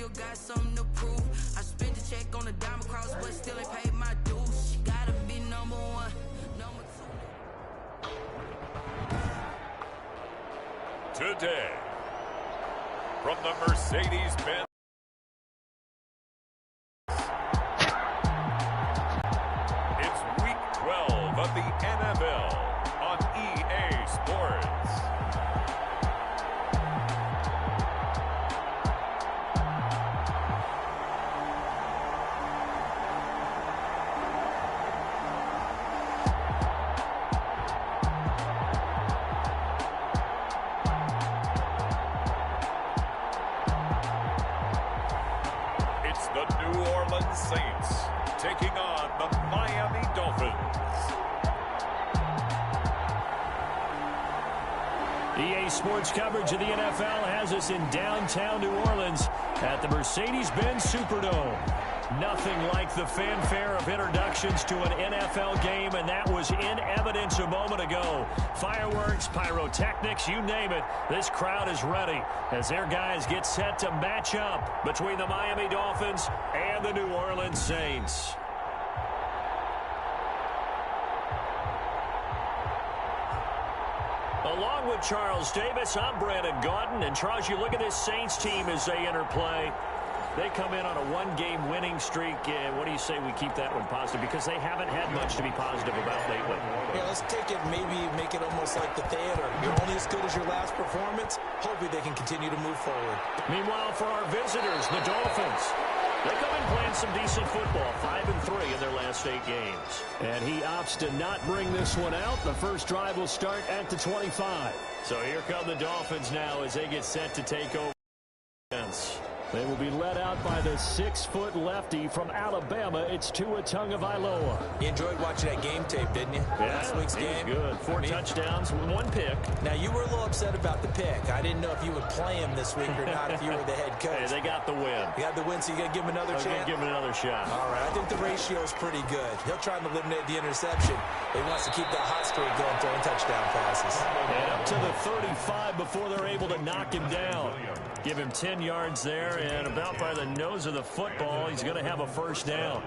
still got something to prove. I spent the check on the diamond cross, but still ain't paid my dues. She gotta be number one, number two. Today, from the Mercedes-Benz. It's Week 12 of the NFL on EA Sports. The New Orleans Saints taking on the Miami Dolphins. EA Sports coverage of the NFL has us in downtown New Orleans at the Mercedes-Benz Superdome. Nothing like the fanfare of introductions to an NFL game, and that was in evidence a moment ago. Fireworks, pyrotechnics, you name it. This crowd is ready as their guys get set to match up between the Miami Dolphins and the New Orleans Saints. Along with Charles Davis, I'm Brandon Gaudin. And Charles, you look at this Saints team as they enter play. They come in on a one-game winning streak. What do you say we keep that one positive? Because they haven't had much to be positive about lately. Yeah, let's take it, maybe make it almost like the theater. You're only as good as your last performance. Hopefully they can continue to move forward. Meanwhile, for our visitors, the Dolphins, they come in playing some decent football, 5-3 in their last 8 games. And he opts to not bring this one out. The first drive will start at the 25. So here come the Dolphins now as they get set to take over. They will be led out by the 6-foot lefty from Alabama. It's Tua Tagovailoa. You enjoyed watching that game tape, didn't you? Yeah, last week's game. Good. 4 touchdowns with 1 pick. Now, you were a little upset about the pick. I didn't know if you would play him this week or not if you were the head coach. Hey, they got the win. You got the win, so you got to give him another chance? Give him another shot. All right, I think the ratio is pretty good. He'll try and eliminate the interception. He wants to keep that hot streak going, throwing touchdown passes. And up to the 35 before they're able to knock him down. Give him 10 yards there, and about by the nose of the football, he's going to have a first down.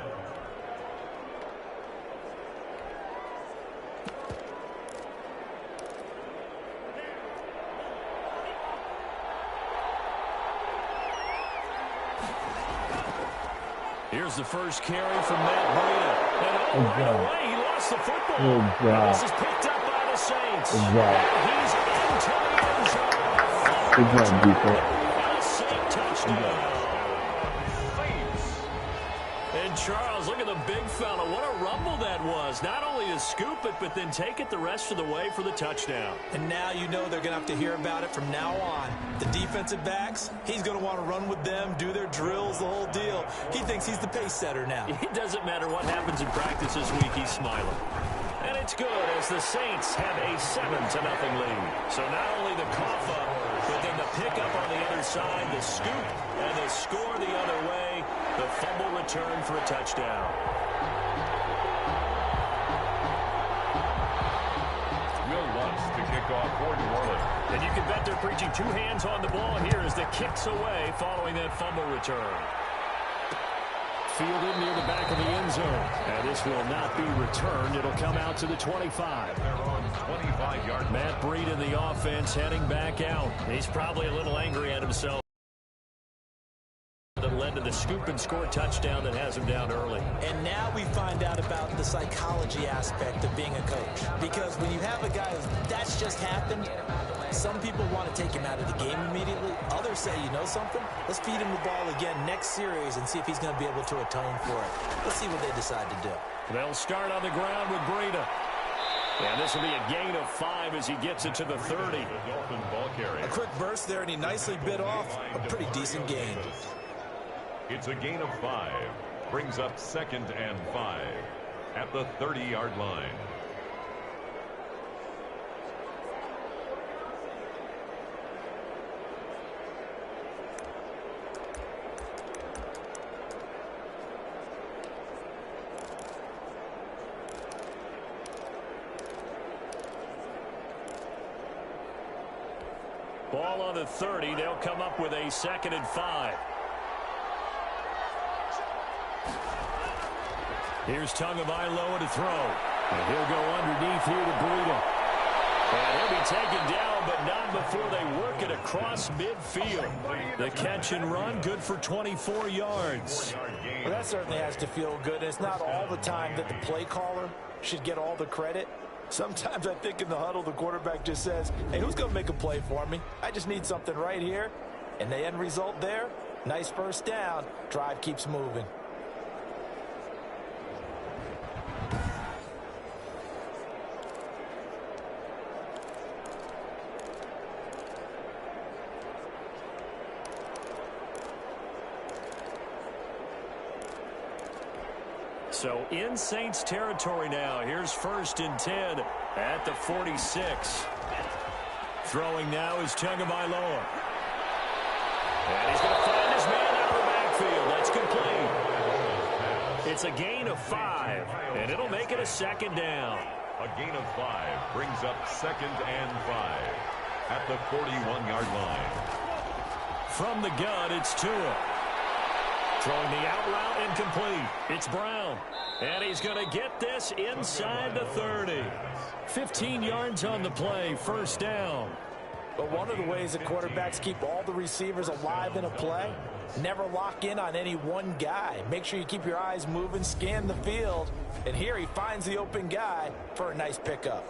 Here's the first carry from Matt Breida. And right away, he lost the football. This is picked up by the Saints. He's into the end zone. Good job, defense. And Charles, look at the big fella. What a rumble that was. Not only to scoop it, but then take it the rest of the way for the touchdown. And now you know they're going to have to hear about it from now on. The defensive backs, he's going to want to run with them, do their drills, the whole deal. He thinks he's the pace setter now. It doesn't matter what happens in practice this week, he's smiling. And it's good as the Saints have a 7-0 lead. So not only the cough up, but then the pickup on the other side, the scoop, and the score the other way. The fumble return for a touchdown. Will Lutz to kick off for New Orleans. And you can bet they're preaching 2 hands on the ball here as the kick's away following that fumble return. Fielded near the back of the end zone. And this will not be returned. It'll come out to the 25. They're on 25-yard line. Matt Breida, the offense, heading back out. He's probably a little angry at himself. That led to the scoop and score touchdown that has him down early. And now we find out about the psychology aspect of being a coach. Because when you have a guy that's just happened, some people want to take him out of the game immediately. Others say, you know something? Let's feed him the ball again next series and see if he's going to be able to atone for it. Let's see what they decide to do. They'll start on the ground with Breida. And this will be a gain of 5 as he gets it to the 30. A quick burst there, and he nicely bit off a pretty decent gain. It's a gain of 5. Brings up 2nd and 5 at the 30-yard line. Ball on the 30. They'll come up with a 2nd and 5. Here's Tagovailoa to throw. And he'll go underneath here to Breida. And he'll be taken down, but not before they work it across midfield. The catch and run, good for 24 yards. Well, that certainly has to feel good. It's not all the time that the play caller should get all the credit. Sometimes I think in the huddle, the quarterback just says, hey, who's going to make a play for me? I just need something right here. And the end result there, nice first down. Drive keeps moving. So in Saints territory now. Here's 1st and 10 at the 46. Throwing now is Tagovailoa. And he's going to find his man out of the backfield. That's complete. It's a gain of 5, and it'll make it a 2nd down. A gain of 5 brings up 2nd and 5 at the 41-yard line. From the gun, it's Tua. Throwing the out route incomplete. It's Brown. And he's going to get this inside the 30. 15 yards on the play, 1st down. But one of the ways that quarterbacks keep all the receivers alive in a play, never lock in on any one guy. Make sure you keep your eyes moving, scan the field. And here he finds the open guy for a nice pickup.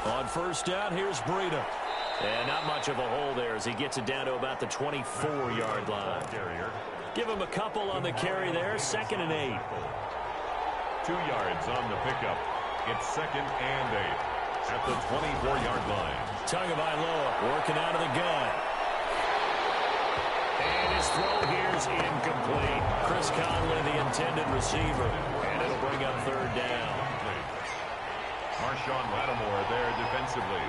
On 1st down, here's Breida. And not much of a hole there as he gets it down to about the 24-yard line. Give him a couple on the carry there. 2nd and 8. 2 yards on the pickup. It's 2nd and 8 at the 24-yard line. Tagovailoa working out of the gun. And his throw here's incomplete. Chris Conley, the intended receiver. And it'll bring up 3rd down. Marshawn Lattimore there defensively.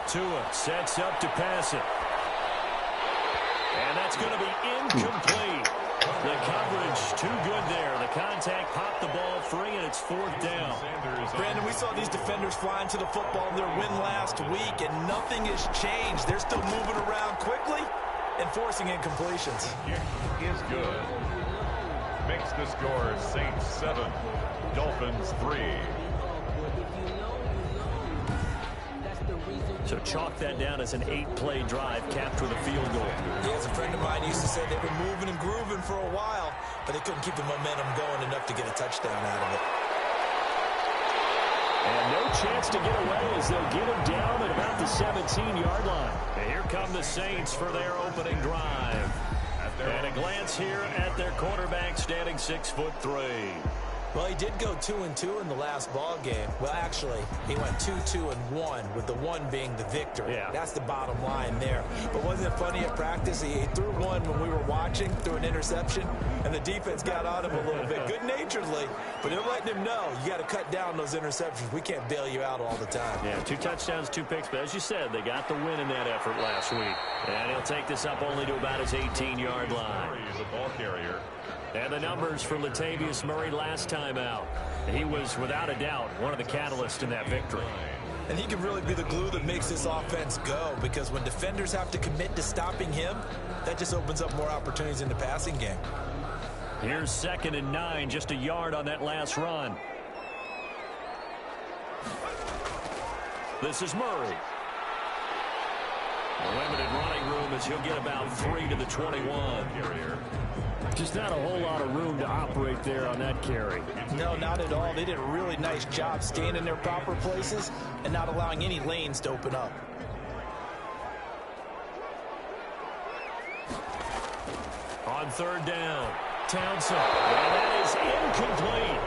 Tua sets up to pass it. And that's going to be incomplete. The coverage too good there. The contact popped the ball free, and it's 4th down. Brandon, we saw these defenders flying to the football in their win last week, and nothing has changed. They're still moving around quickly and forcing incompletions. Is good. Makes the score Saints 7, Dolphins 3. So chalk that down as an 8-play drive capped with a field goal. Yeah, as a friend of mine used to say, they've been moving and grooving for a while, but they couldn't keep the momentum going enough to get a touchdown out of it. And no chance to get away as they'll get him down at about the 17-yard line. And here come the Saints for their opening drive. And a glance here at their quarterback standing 6'3". Well, he did go 2-2 in the last ball game. Well, actually, he went 2-2-1, with the 1 being the victory. Yeah. That's the bottom line there. But wasn't it funny at practice? He threw one when we were watching, threw an interception, and the defense got on him a little bit, good-naturedly. But they're letting him know, you got to cut down those interceptions. We can't bail you out all the time. Yeah, 2 touchdowns, 2 picks. But as you said, they got the win in that effort last week. And he'll take this up only to about his 18-yard line. The ball carrier. And the numbers for Latavius Murray last time out. He was, without a doubt, one of the catalysts in that victory. And he can really be the glue that makes this offense go, because when defenders have to commit to stopping him, that just opens up more opportunities in the passing game. Here's 2nd and 9, just a yard on that last run. This is Murray. Limited running room as he'll get about 3 to the 21. Just not a whole lot of room to operate there on that carry. No, not at all. They did a really nice job staying in their proper places and not allowing any lanes to open up. On 3rd down, Townsend. And that is incomplete.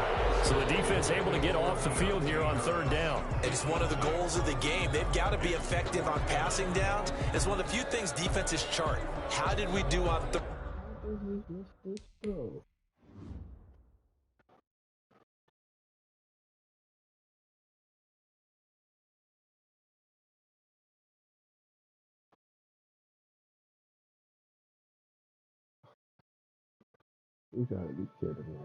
So the defense able to get off the field here on 3rd down. It's one of the goals of the game. They've got to be effective on passing downs. It's one of the few things defenses chart. How did we do on 3rd? You gotta be kidding me.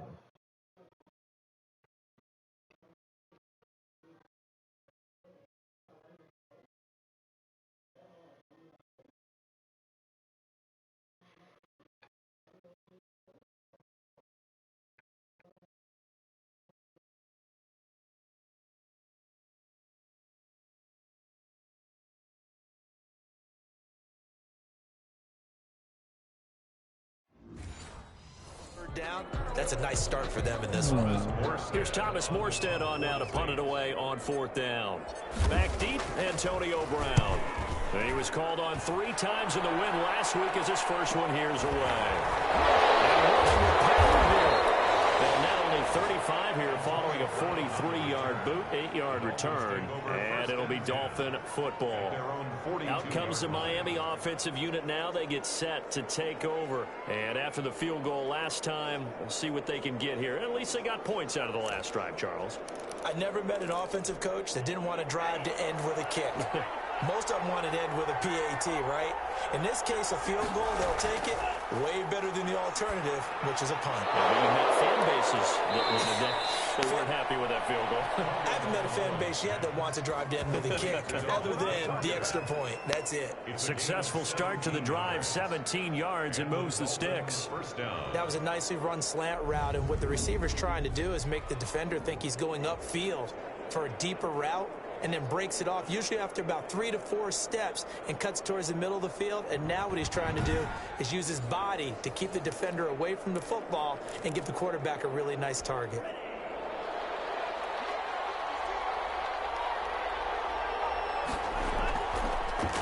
Down. That's a nice start for them in this one. Here's Thomas Morstead on now to punt it away on 4th down. Back deep, Antonio Brown. He was called on 3 times in the win last week as his first one here's away. And now only 35 here following a 43-yard boot, 8-yard return, and it'll be Dolphin football. Out comes the Miami offensive unit now. They get set to take over. And after the field goal last time, we'll see what they can get here. At least they got points out of the last drive, Charles. I never met an offensive coach that didn't want to drive to end with a kick. Most of them want to end with a PAT, right? In this case, a field goal, they'll take it way better than the alternative, which is a punt. Yeah, you met fan bases that weren't happy with that field goal. I haven't met a fan base yet that wants to drive to end with a kick, other than the extra point. That's it. Successful start to the drive, 17 yards, and moves the sticks. That was a nicely run slant route, and what the receiver's trying to do is make the defender think he's going upfield for a deeper route, and then breaks it off, usually after about 3 to 4 steps, and cuts towards the middle of the field. And now what he's trying to do is use his body to keep the defender away from the football and give the quarterback a really nice target.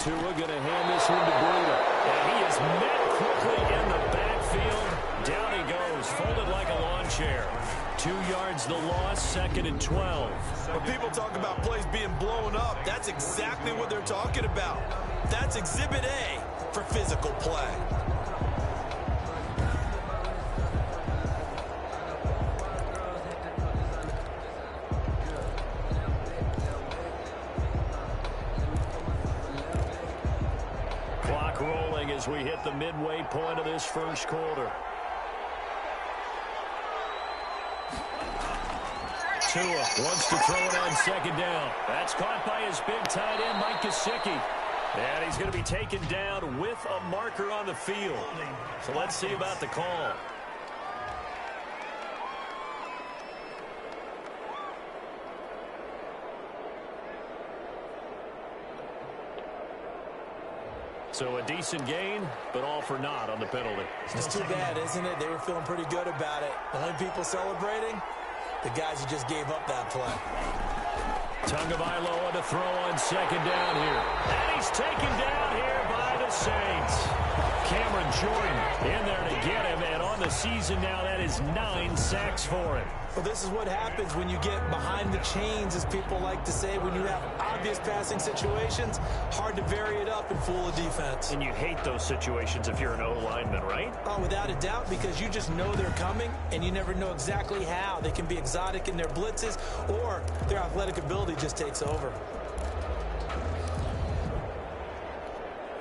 Tua going to hand this one to Breida. And he is met quickly in the backfield. Down he goes, folded like a lawn chair. 2 yards the loss, 2nd and 12. When people talk about plays being blown up, that's exactly what they're talking about. That's Exhibit A for physical play. Clock rolling as we hit the midway point of this first quarter. Tua wants to throw it on 2nd down. That's caught by his big tight end, Mike Gesicki. And he's going to be taken down with a marker on the field. So let's see about the call. So a decent gain, but all for naught on the penalty. It's too bad, isn't it? They were feeling pretty good about it. The only people celebrating, the guys who just gave up that play. Tagovailoa to throw on 2nd down here. And he's taken down here by the Saints. Cameron Jordan in there to get him. And on the season now, that is 9 sacks for him. Well, this is what happens when you get behind the chains, as people like to say. When you have obvious passing situations, hard to vary it up and fool a defense. And you hate those situations if you're an O-lineman, right? Oh, without a doubt, because you just know they're coming, and you never know exactly how. They can be exotic in their blitzes, or their athletic ability just takes over.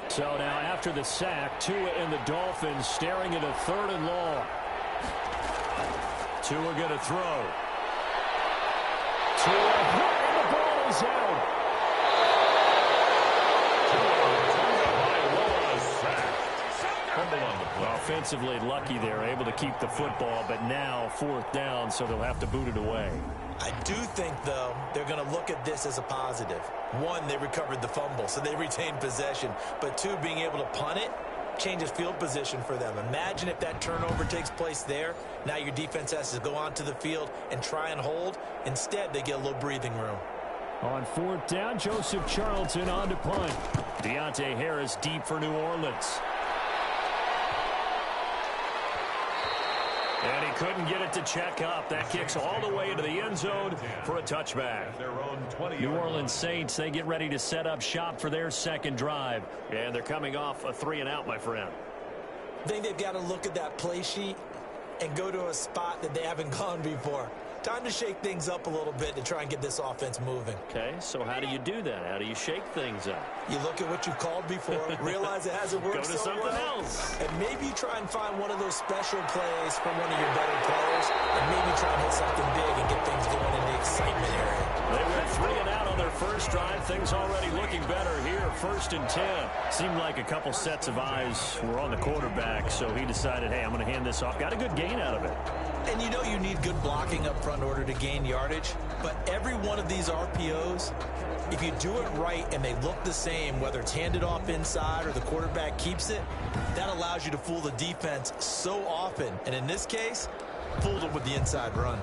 So now after the sack, Tua and the Dolphins staring at a 3rd and long. Tua going to throw. Tua, and the ball is out. Offensively lucky there, able to keep the football, but now 4th down, so they'll have to boot it away. I do think, though, they're going to look at this as a positive. 1, they recovered the fumble, so they retained possession. But 2, being able to punt it changes field position for them. Imagine if that turnover takes place there. Now your defense has to go onto the field and try and hold. Instead, they get a little breathing room. On 4th down, Joseph Charlton on to punt. Deontay Harris deep for New Orleans. And he couldn't get it to check up. That kicks all the way into the end zone for a touchback. New Orleans Saints, they get ready to set up shop for their 2nd drive. And they're coming off a 3-and-out, my friend. I think they've got to look at that play sheet and go to a spot that they haven't gone before. Time to shake things up a little bit to try and get this offense moving. Okay, so how do you do that? How do you shake things up? You look at what you've called before, realize it hasn't worked Go to something else. and maybe try and find one of those special plays from one of your better players, and maybe try and hit something big and get things going in the excitement area. They went 3 and out on their first drive. Things already looking better here. 1st and 10. Seemed like a couple sets of eyes were on the quarterback, so he decided, hey, I'm going to hand this off. Got a good gain out of it. And you know you need good blocking up front in order to gain yardage, but every one of these RPOs, if you do it right and they look the same, whether it's handed off inside or the quarterback keeps it, that allows you to fool the defense so often. And in this case, fooled them with the inside run.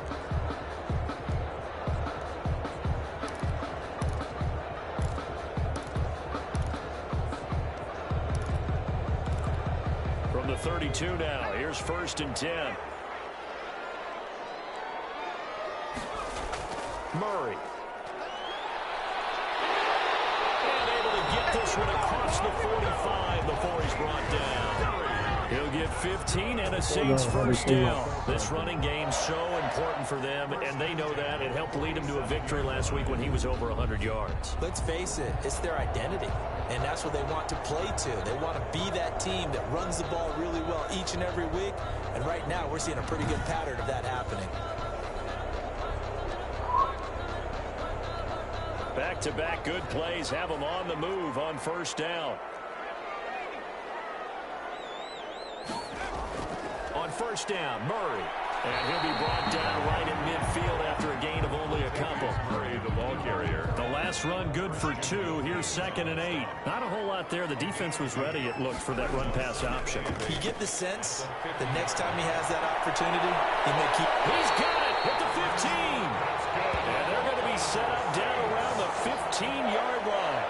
From the 32 now, here's 1st and 10. Murray. And able to get this one across the 45 before he's brought down. He'll get 15 and a Saints first down. This running game's so important for them, and they know that. It helped lead him to a victory last week when he was over 100 yards. Let's face it, it's their identity, and that's what they want to play to. They want to be that team that runs the ball really well each and every week, and right now we're seeing a pretty good pattern of that happening. Back-to-back good plays have them on the move on 1st down. On 1st down, Murray. And he'll be brought down right in midfield after a gain of only a couple. Murray, the ball carrier. The last run good for 2. Here's 2nd and 8. Not a whole lot there. The defense was ready, it looked, for that run-pass option. You get the sense that next time he has that opportunity, he may keep... He's got it at the 15. And they're going to be set up down around the 15-yard line.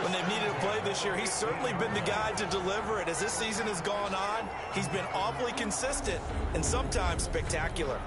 When they've needed a play this year, he's certainly been the guy to deliver it. As this season has gone on, he's been awfully consistent and sometimes spectacular.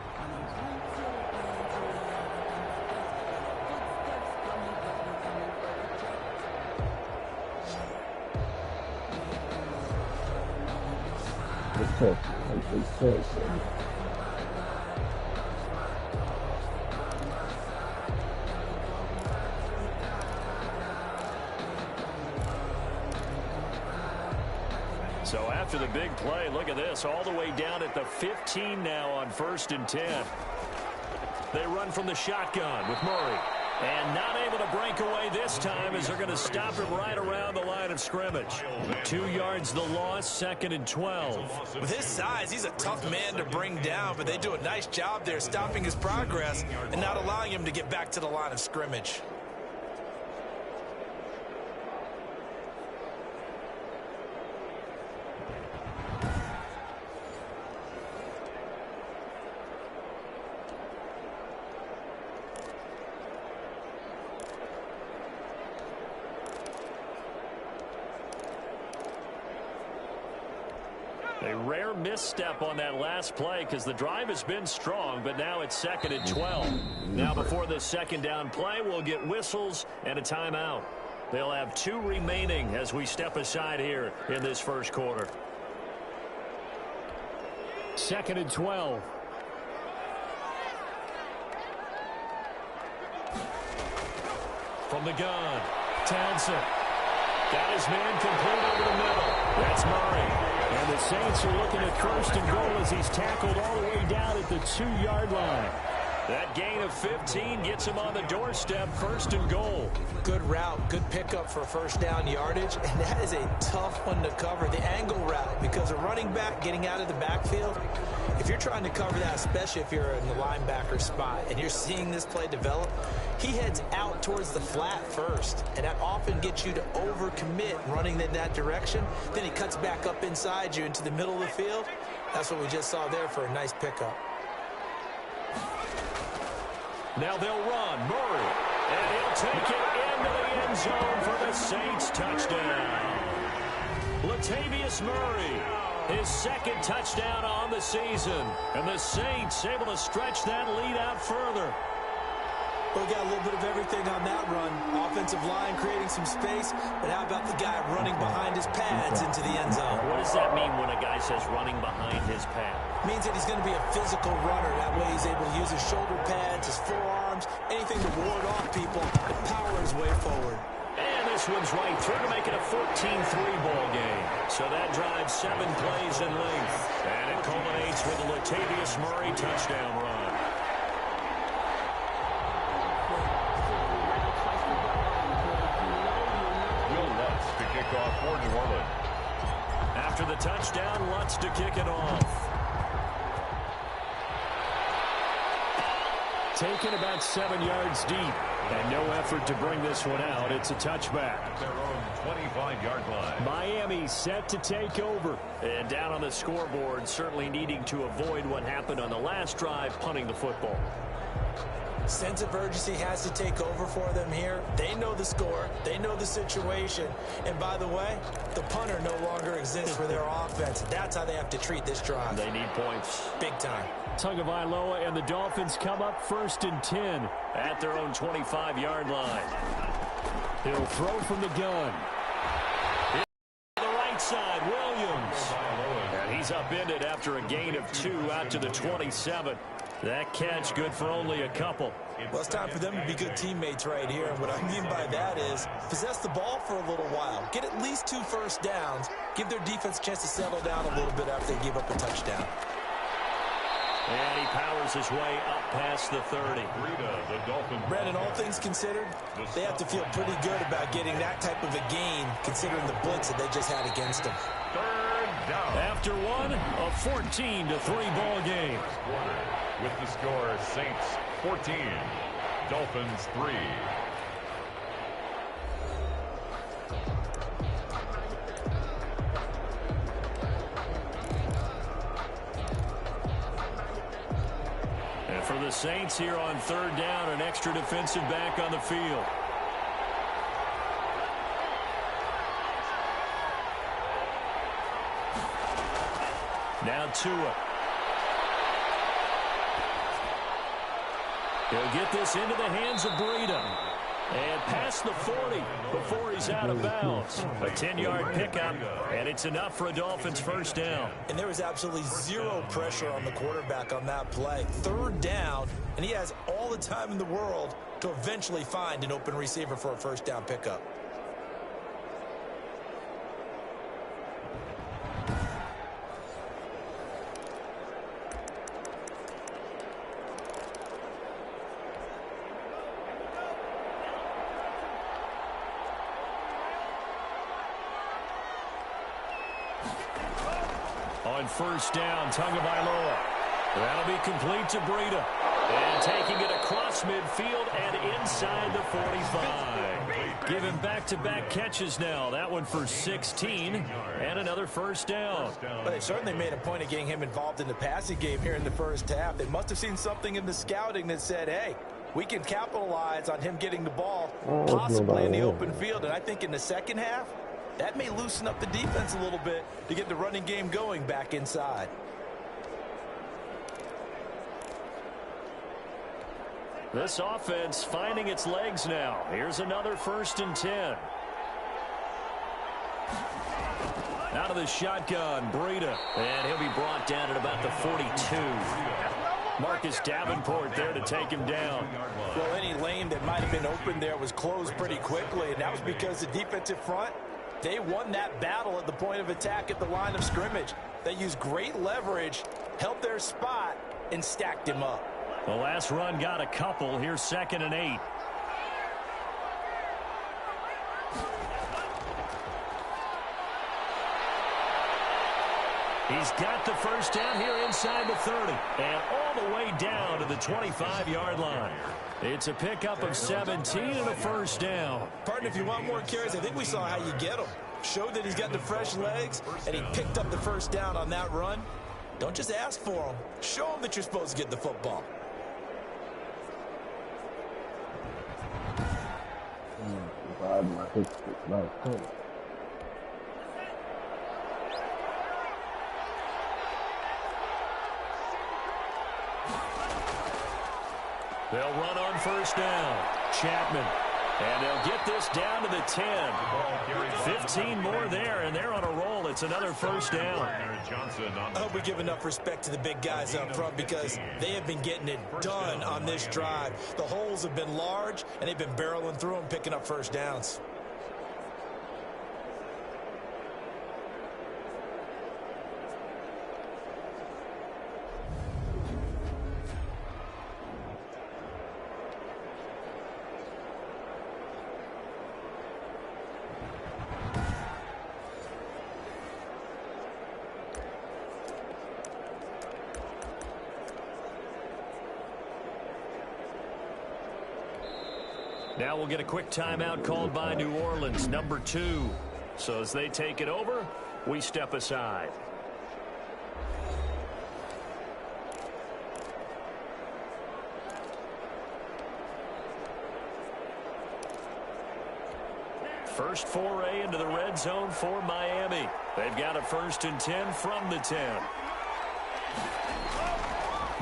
So after the big play, look at this, all the way down at the 15 now on 1st and 10. They run from the shotgun with Murray. And not able to break away this time as they're going to stop him right around the line of scrimmage. 2 yards the loss, 2nd and 12. With his size, he's a tough man to bring down, but they do a nice job there stopping his progress and not allowing him to get back to the line of scrimmage. A rare misstep on that last play because the drive has been strong, but now it's 2nd and 12. Now before this 2nd down play, we'll get whistles and a timeout. They'll have 2 remaining as we step aside here in this first quarter. 2nd and 12. From the gun, Townsend. Got his man complete over the middle. That's Murray. And the Saints are looking at 1st and goal as he's tackled all the way down at the 2-yard line. That gain of 15 gets him on the doorstep, 1st and goal. Good route, good pickup for 1st down yardage, and that is a tough one to cover, the angle route, because a running back getting out of the backfield, if you're trying to cover that, especially if you're in the linebacker spot, and you're seeing this play develop, he heads out towards the flat first, and that often gets you to overcommit running in that direction. Then he cuts back up inside you into the middle of the field. That's what we just saw there for a nice pickup. Now they'll run. Murray. And he'll take it into the end zone for the Saints touchdown. Latavius Murray, his 2nd touchdown on the season. And the Saints able to stretch that lead out further. We got a little bit of everything on that run. Offensive line creating some space, but how about the guy running behind his pads into the end zone? What does that mean when a guy says running behind his pads? means that he's going to be a physical runner. That way he's able to use his shoulder pads, his forearms, anything to ward off people and power his way forward. And this one's right through to make it a 14-3 ball game. So that drives 7 plays in length. And it culminates with a Latavius Murray touchdown run. Will Lutz to kick off for New Orleans. After the touchdown, Lutz to kick it off. Taken about 7 yards deep. And no effort to bring this one out. It's a touchback. At their own 25-yard line. Miami set to take over. And down on the scoreboard, certainly needing to avoid what happened on the last drive, punting the football. Sense of urgency has to take over for them here. They know the score. They know the situation. And by the way, the punter no longer exists for their offense. That's how they have to treat this drive. They need points. Big time. Tagovailoa and the Dolphins come up 1st and 10 at their own 25-yard line. He'll throw from the gun. The right side, Williams. And he's upended after a gain of 2 out to the 27. That catch good for only a couple. Well, it's time for them to be good teammates right here. And what I mean by that is possess the ball for a little while. Get at least 2 first downs. Give their defense a chance to settle down a little bit after they give up a touchdown. And he powers his way up past the 30. Brandon, all things considered, they have to feel pretty good about getting that type of a gain considering the blitz that they just had against them. 3rd down. After one, a 14-3 ball game. With the score, Saints 14, Dolphins 3. And for the Saints here on 3rd down, an extra defensive back on the field. Now Tua. He'll get this into the hands of Breida. And past the 40 before he's out of bounds. A 10-yard pickup, and it's enough for a Dolphins first down. And there was absolutely zero pressure on the quarterback on that play. 3rd down, and he has all the time in the world to eventually find an open receiver for a first down pickup. On 1st down, Tagovailoa. That'll be complete to Breida. And taking it across midfield and inside the 45. Giving back-to-back catches now. That one for 16 and another first down. But they certainly made a point of getting him involved in the passing game here in the first half. They must have seen something in the scouting that said, hey, we can capitalize on him getting the ball possibly in the open field. And I think in the second half, that may loosen up the defense a little bit to get the running game going back inside. This offense finding its legs now. Here's another 1st and 10. Out of the shotgun, Breida. And he'll be brought down at about the 42. Marcus Davenport there to take him down. Well, any lane that might have been open there was closed pretty quickly, and that was because the defensive front, they won that battle at the point of attack at the line of scrimmage. They used great leverage, held their spot, and stacked him up. The last run got a couple. Here's 2nd and 8. He's got the first down here inside the 30. And all the way down to the 25-yard line. It's a pickup of 17 and a first down. Partner, if you want more carries, I think we saw how you get him. Showed that he's got the fresh legs, and he picked up the first down on that run. Don't just ask for him. Show him that you're supposed to get the football. They'll run on first down. Chapman. And they'll get this down to the 10. 15 more there, and they're on a roll. It's another first down. I hope we give enough respect to the big guys up front because they have been getting it done on this drive. The holes have been large, and they've been barreling through them, picking up first downs. Now we'll get a quick timeout called by New Orleans, number 2. So as they take it over, we step aside. First foray into the red zone for Miami. They've got a 1st and 10 from the 10.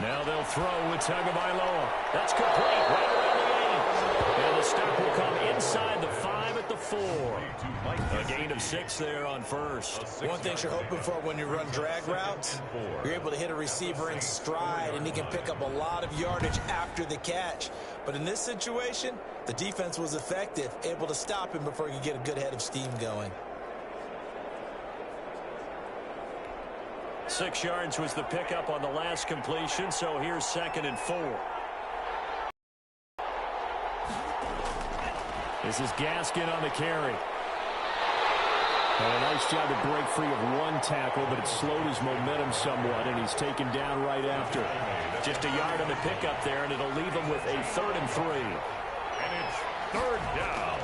Now they'll throw with Tagovailoa. That's complete right around the 8. And the stop will come inside the 5 at the 4. A gain of 6 there on first. One thing you're hoping for when you run drag routes, you're able to hit a receiver in stride, and he can pick up a lot of yardage after the catch. But in this situation, the defense was effective, able to stop him before he could get a good head of steam going. 6 yards was the pickup on the last completion, so here's 2nd and 4. This is Gaskin on the carry. And a nice job to break free of one tackle, but it slowed his momentum somewhat, and he's taken down right after. Just a yard on the pickup there, and it'll leave him with a 3rd and 3. And it's 3rd down.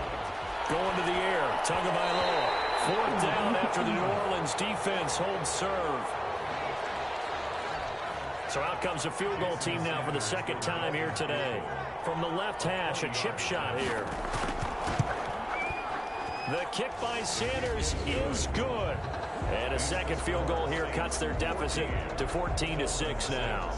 Going to the air, Tagovailoa. 4th down after the New Orleans defense holds serve. So out comes a field goal team now for the 2nd time here today. From the left hash, a chip shot here. The kick by Sanders is good. And a 2nd field goal here cuts their deficit to 14-6 now.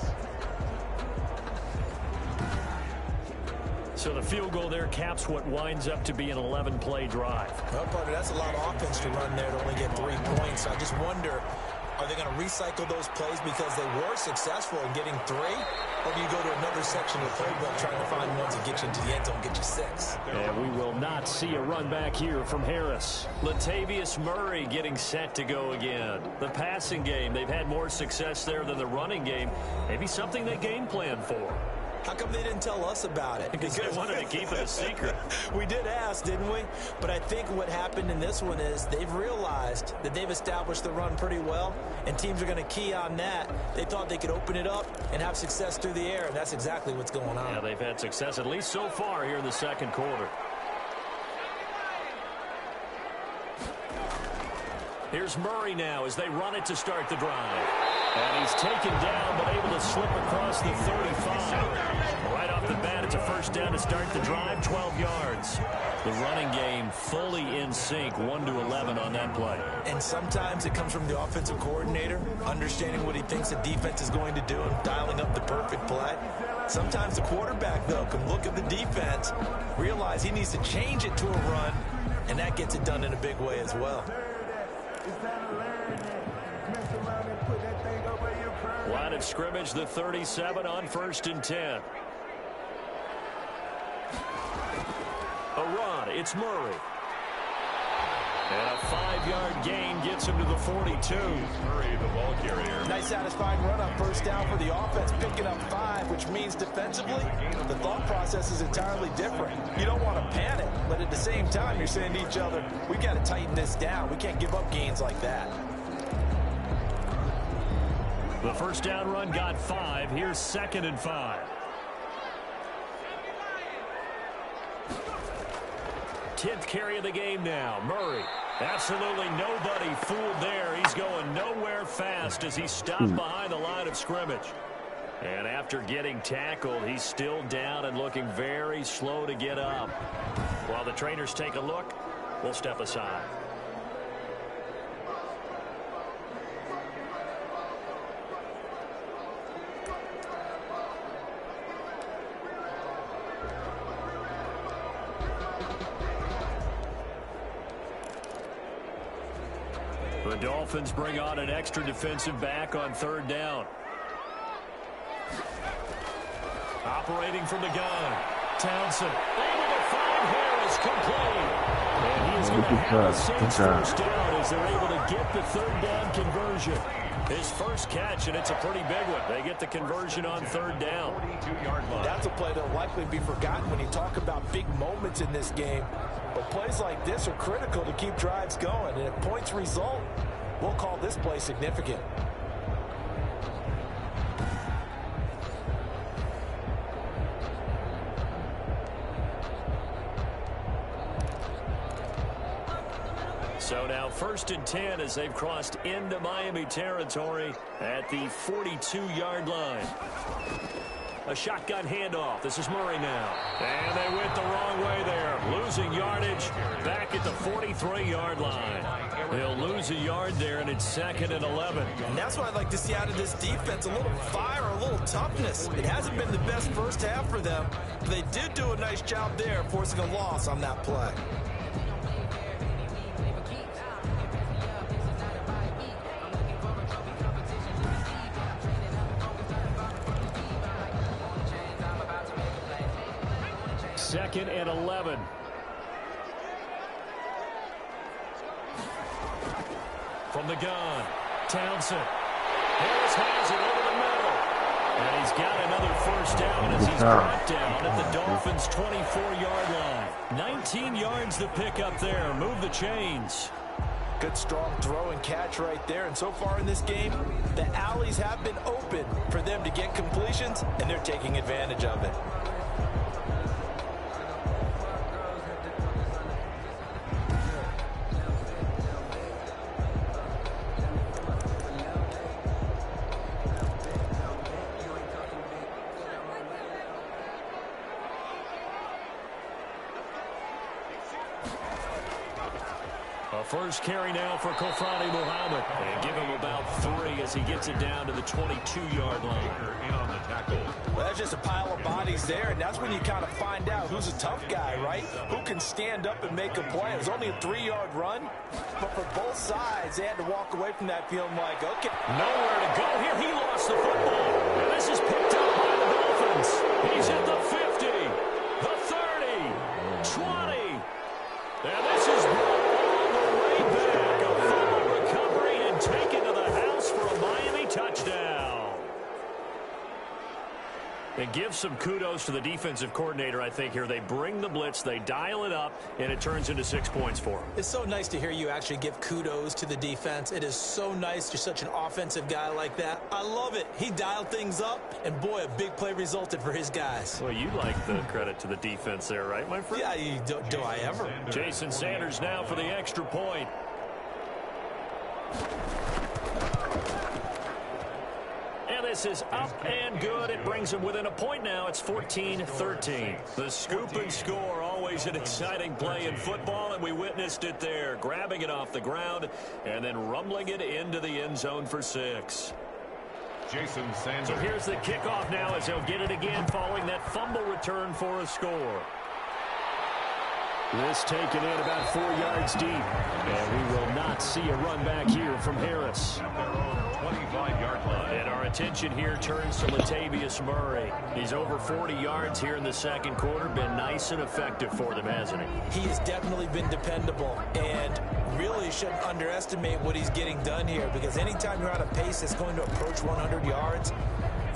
So the field goal there caps what winds up to be an 11-play drive. Well, partner, that's a lot of offense to run there to only get 3 points. I just wonder, are they going to recycle those plays because they were successful in getting 3? Or do you go to another section of the playbook trying to find ones that get you into the end zone, get you 6? And we will not see a run back here from Harris. Latavius Murray getting set to go again. The passing game, they've had more success there than the running game. Maybe something they game plan for. How come they didn't tell us about it? Because they wanted to keep it a secret. We did ask, didn't we? But I think what happened in this one is they've realized that they've established the run pretty well, and teams are going to key on that. They thought they could open it up and have success through the air, and that's exactly what's going on. Yeah, they've had success at least so far here in the 2nd quarter. Here's Murray now as they run it to start the drive. And he's taken down, but able to slip across the 35. Right off the bat, it's a 1st down to start the drive, 12 yards. The running game fully in sync, 1-11 on that play. And sometimes it comes from the offensive coordinator, understanding what he thinks the defense is going to do and dialing up the perfect play. Sometimes the quarterback, though, can look at the defense, realize he needs to change it to a run, and that gets it done in a big way as well. Line of scrimmage, the 37 on 1st and 10. A run, it's Murray. And a 5-yard gain gets him to the 42. Murray, the ball carrier. Nice satisfying run on 1st down for the offense, picking up 5, which means defensively, the thought process is entirely different. You don't want to panic, but at the same time, you're saying to each other, we've got to tighten this down. We can't give up gains like that. The 1st down run got 5. Here's 2nd and 5. Tenth carry of the game now. Murray. Absolutely nobody fooled there. He's going nowhere fast as he stopped behind the line of scrimmage. And after getting tackled, he's still down and looking very slow to get up. While the trainers take a look, we'll step aside. The Dolphins bring on an extra defensive back on 3rd down. Operating from the gun. Townsend able to find Harris complete. And he is going to have the Saints first down as they're able to get the 3rd down conversion. His first catch, and it's a pretty big one. They get the conversion on 3rd down. That's a play that'll likely be forgotten when you talk about big moments in this game. But plays like this are critical to keep drives going. And if points result, we'll call this play significant. So now 1st and 10 as they've crossed into Miami territory at the 42-yard line. A shotgun handoff. This is Murray now. And they went the wrong way there. Losing yardage back at the 43-yard line. They'll lose a yard there, and it's 2nd and 11. And that's what I'd like to see out of this defense. A little fire, a little toughness. It hasn't been the best first half for them. But they did do a nice job there, forcing a loss on that play. Second and 11. From the gun, Townsend. Harris has it over the middle. And he's got another first down as he's brought down at the Dolphins' 24-yard line. 19 yards to pick up there. Move the chains. Good strong throw and catch right there. And so far in this game, the alleys have been open for them to get completions, and they're taking advantage of it. First carry now for Kofrani Muhammad. And give him about 3 as he gets it down to the 22-yard line. In on the tackle. Well, that's just a pile of bodies there, and that's when you kind of find out who's a tough guy, right? Who can stand up and make a play. It was only a 3-yard run, but for both sides, they had to walk away from that feeling like, okay. Nowhere to go here. He lost the football. And this is picked up by the Dolphins. He's at the 50, the 30, 20. And this is brought all the way back. A fumble recovery and taken to the house for a Miami touchdown. And give some kudos to the defensive coordinator, I think, here. They bring the blitz, they dial it up, and it turns into 6 points for them. It's so nice to hear you actually give kudos to the defense. It is so nice. You're such an offensive guy like that. I love it. He dialed things up, and boy, a big play resulted for his guys. Well, you like the credit to the defense there, right, my friend? Yeah, do I ever? Jason Sanders now for the extra point. This is up and good. It brings them within a point now. It's 14-13. The scoop and score, always an exciting play in football, and we witnessed it there. Grabbing it off the ground and then rumbling it into the end zone for 6. Jason Sanders. So here's the kickoff now as they'll get it again following that fumble return for a score. This taken in about 4 yards deep. And we will not see a run back here from Harris. At their own 25-yard line. And our attention here turns to Latavius Murray. He's over 40 yards here in the second quarter. Been nice and effective for them, hasn't he? He has definitely been dependable. And really shouldn't underestimate what he's getting done here. Because anytime you're on a pace that's going to approach 100 yards,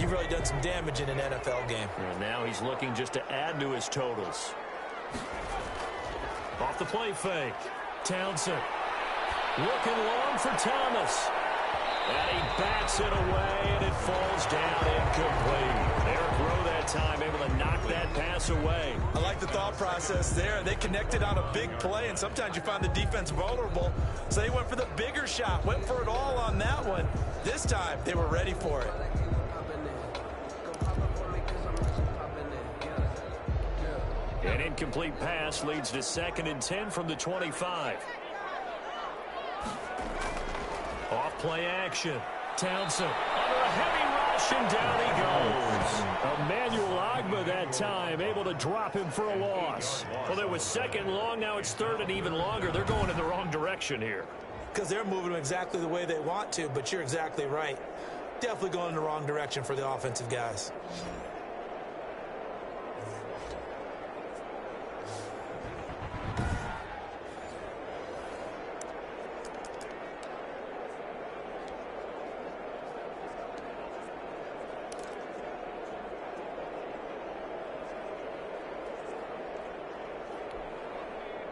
you've really done some damage in an NFL game. And now he's looking just to add to his totals. Off the play fake. Townsend. Looking long for Thomas. And he bats it away, and it falls down incomplete. Eric Rowe that time able to knock that pass away. I like the thought process there. They connected on a big play, and sometimes you find the defense vulnerable. So they went for the bigger shot, went for it all on that one. This time, they were ready for it. An incomplete pass leads to 2nd and 10 from the 25. Off play action. Townsend under a heavy rush, and down he goes. Emmanuel Ogbah that time able to drop him for a loss. Well, there was 2nd long. Now it's 3rd and even longer. They're going in the wrong direction here. because they're moving exactly the way they want to, but you're exactly right. Definitely going in the wrong direction for the offensive guys.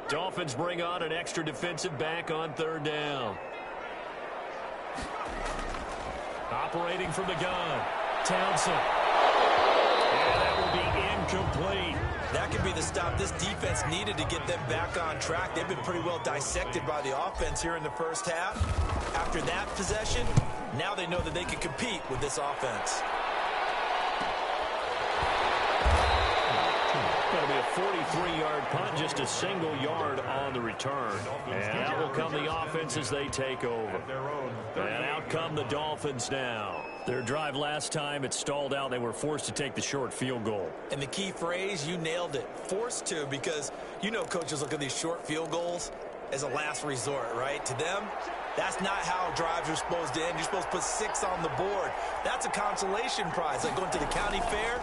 Dolphins bring on an extra defensive back on third down. Operating from the gun, Townsend. And that will be incomplete. That could be the stop this defense needed to get them back on track. They've been pretty well dissected by the offense here in the first half. After that possession, now they know that they can compete with this offense. Going to be a 43-yard punt, just a single yard on the return. And out will come the offense as they take over. And out come the Dolphins now. Their drive last time, it stalled out. They were forced to take the short field goal. And the key phrase, you nailed it. Forced to, because you know coaches look at these short field goals as a last resort, right? To them, that's not how drives are supposed to end. You're supposed to put 6 on the board. That's a consolation prize. Like going to the county fair,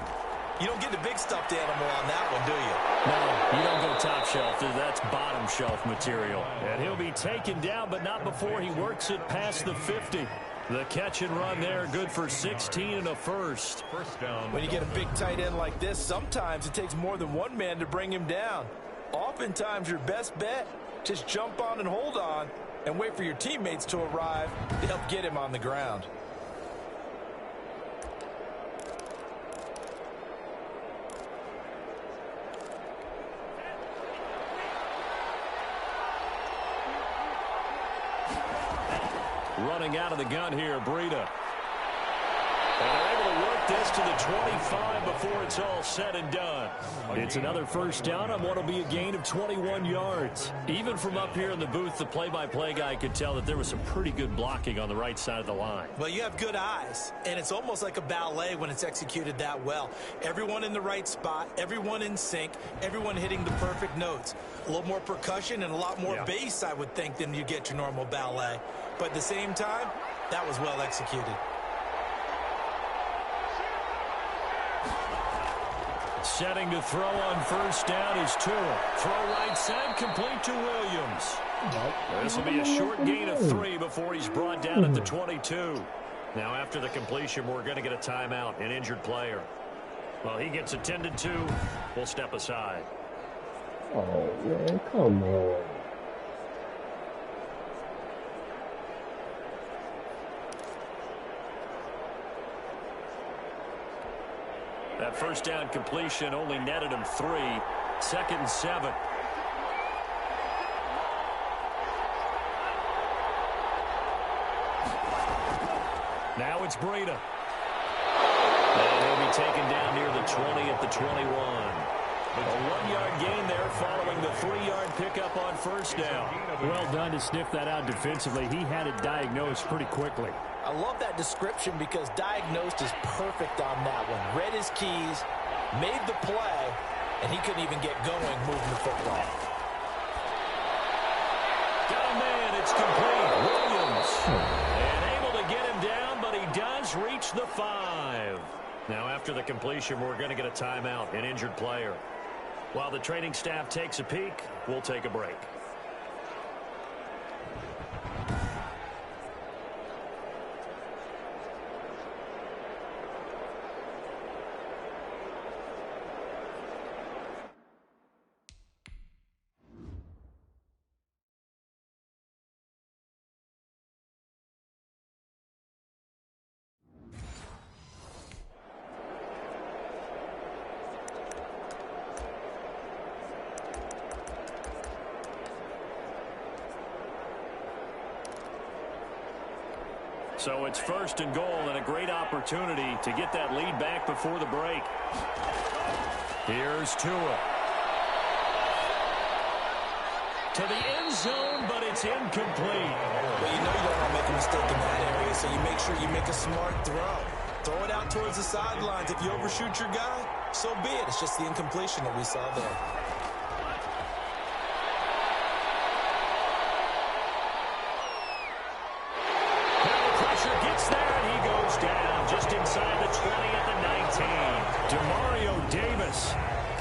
you don't get the big stuffed animal on that one, do you? No, you don't go top shelf. That's bottom shelf material. And he'll be taken down, but not before he works it past the 50. The catch and run there, good for 16 and a first. First down. When you get a big tight end like this, sometimes it takes more than one man to bring him down. Oftentimes, your best bet, just jump on and hold on and wait for your teammates to arrive to help get him on the ground. Running out of the gun here, Breida. And they're able to work this to the 25 before it's all said and done. It's another first down on what will be a gain of 21 yards. Even from up here in the booth, the play-by-play guy could tell that there was some pretty good blocking on the right side of the line. Well, you have good eyes, and it's almost like a ballet when it's executed that well. Everyone in the right spot, everyone in sync, everyone hitting the perfect notes. A little more percussion and a lot more bass, I would think, than you get your normal ballet. But at the same time, that was well executed. Setting to throw on first down is Tua. Throw right side, complete to Williams. This will be a short gain of 3 before he's brought down at the 22. Now after the completion, we're going to get a timeout, an injured player. Well, he gets attended to. We'll step aside. Oh, man, come on. That first down completion only netted him 3. 2nd and 7. Now it's Breida. And he'll be taken down near the 20 at the 21. A 1-yard gain there following the 3-yard pickup on first down. Well done to sniff that out defensively. He had it diagnosed pretty quickly. I love that description because diagnosed is perfect on that one. Read his keys, made the play, and he couldn't even get going moving the football. Got a man, it's complete. Williams. And able to get him down, but he does reach the 5. Now after the completion, we're going to get a timeout, an injured player. While the training staff takes a peek, we'll take a break. So it's 1st and goal and a great opportunity to get that lead back before the break. Here's Tua. To the end zone, but it's incomplete. Well, you know you don't want to make a mistake in that area, so you make sure you make a smart throw. Throw it out towards the sidelines. If you overshoot your guy, so be it. It's just the incompletion that we saw there.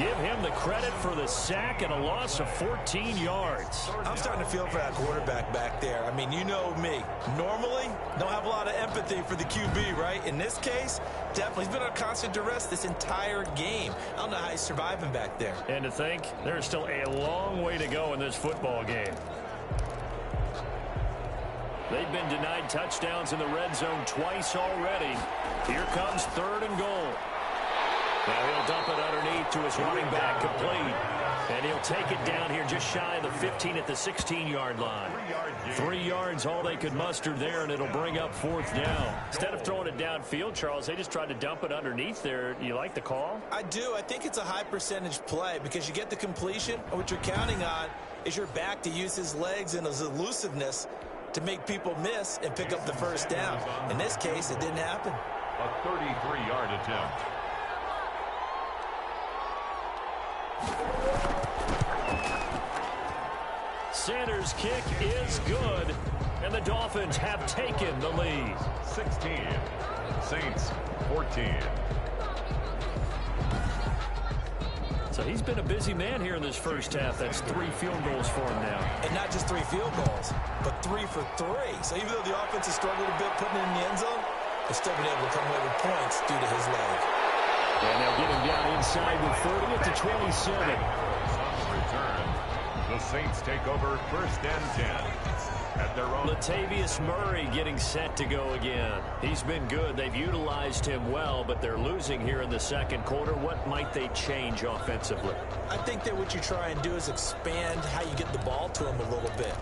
give him the credit for the sack and a loss of 14 yards. I'm starting to feel for that quarterback back there. I mean, you know me. Normally, don't have a lot of empathy for the QB, right? In this case, definitely. He's been on constant duress this entire game. I don't know how he's surviving back there. And to think, there's still a long way to go in this football game. They've been denied touchdowns in the red zone twice already. Here comes 3rd and goal. Now he'll dump it underneath to his running back, complete. And he'll take it down here just shy of the 15 at the 16-yard line. 3 yards, all they could muster there, and it'll bring up 4th down. Instead of throwing it downfield, Charles, they just tried to dump it underneath there. You like the call? I do. I think it's a high-percentage play because you get the completion, and what you're counting on is your back to use his legs and his elusiveness to make people miss and pick up the 1st down. In this case, it didn't happen. A 33-yard attempt. Sanders' kick is good, and the Dolphins have taken the lead. 16. Saints 14. So he's been a busy man here in this first half. That's 3 field goals for him now. And not just 3 field goals, but 3 for 3. So even though the offense has struggled a bit putting it in the end zone, they've still been able to come away with points due to his leg. And they'll get him down inside the 30 at the 27. Return. The Saints take over 1st and 10. At their own. Latavius Murray getting set to go again. He's been good. They've utilized him well, but they're losing here in the 2nd quarter. What might they change offensively? I think that what you try and do is expand how you get the ball to him a little bit.